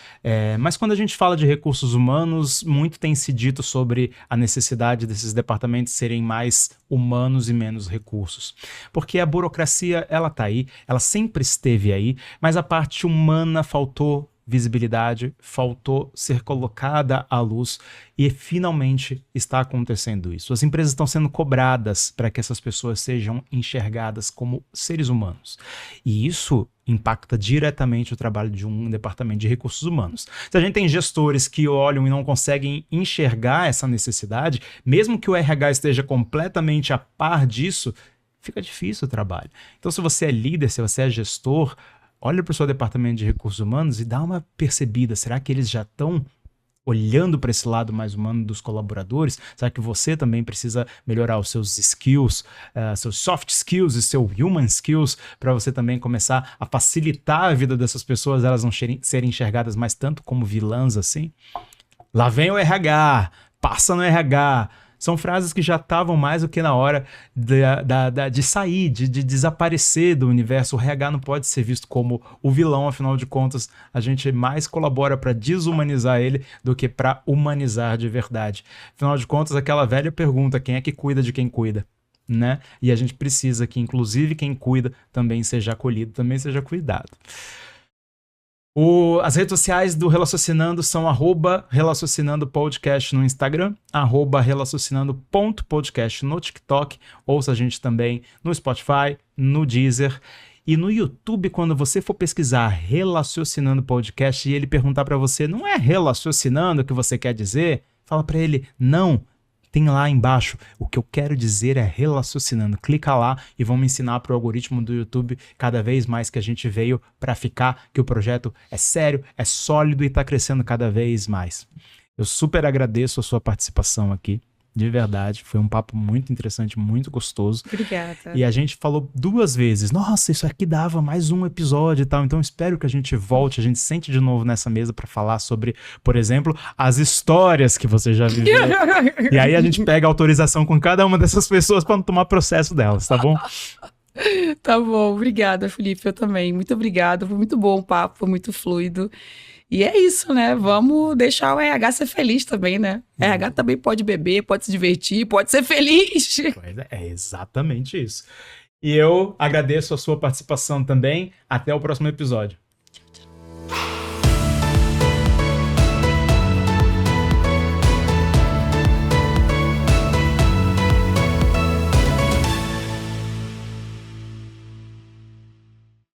Mas quando a gente fala de recursos humanos, muito tem se dito sobre a necessidade desses departamentos serem mais humanos e menos recursos. Porque a burocracia, ela tá aí, ela sempre esteve aí, mas a parte humana faltou visibilidade, faltou ser colocada à luz e finalmente está acontecendo isso. As empresas estão sendo cobradas para que essas pessoas sejam enxergadas como seres humanos. E isso impacta diretamente o trabalho de um departamento de recursos humanos. Se a gente tem gestores que olham e não conseguem enxergar essa necessidade, mesmo que o RH esteja completamente a par disso, fica difícil o trabalho. Então, se você é líder, se você é gestor, olha para o seu departamento de recursos humanos e dá uma percebida. Será que eles já estão olhando para esse lado mais humano dos colaboradores? Será que você também precisa melhorar os seus skills, seus soft skills e seu human skills, para você também começar a facilitar a vida dessas pessoas, elas não serem enxergadas mais tanto como vilãs assim? Lá vem o RH, passa no RH. São frases que já estavam mais do que na hora de sair, de desaparecer do universo. O RH não pode ser visto como o vilão, afinal de contas, a gente mais colabora para desumanizar ele do que para humanizar de verdade. Afinal de contas, aquela velha pergunta, quem é que cuida de quem cuida? Né? E a gente precisa que, inclusive, quem cuida também seja acolhido, também seja cuidado. As redes sociais do Relaciocinando são @relaciocinandopodcast no Instagram, @relaciocinando.podcast no TikTok, ouça a gente também no Spotify, no Deezer e no YouTube. Quando você for pesquisar Relaciocinando Podcast e ele perguntar para você, não é relaciocinando o que você quer dizer? Fala para ele, não. Tem lá embaixo, o que eu quero dizer é relaciocinando. Clica lá e vamos ensinar para o algoritmo do YouTube cada vez mais que a gente veio para ficar, que o projeto é sério, é sólido e está crescendo cada vez mais. Eu super agradeço a sua participação aqui, de verdade. Foi um papo muito interessante, muito gostoso. Obrigada. E a gente falou 2 vezes, nossa, isso aqui dava mais um episódio e tal, então espero que a gente volte, a gente sente de novo nessa mesa para falar sobre, por exemplo, as histórias que você já viveu. E aí a gente pega a autorização com cada uma dessas pessoas para não tomar processo delas, tá bom? Tá bom, obrigada, Felipe, eu também. Muito obrigada, foi muito bom o papo, foi muito fluido. E é isso, né? Vamos deixar o RH ser feliz também, né? O RH também pode beber, pode se divertir, pode ser feliz. Pois é exatamente isso. E eu agradeço a sua participação também. Até o próximo episódio.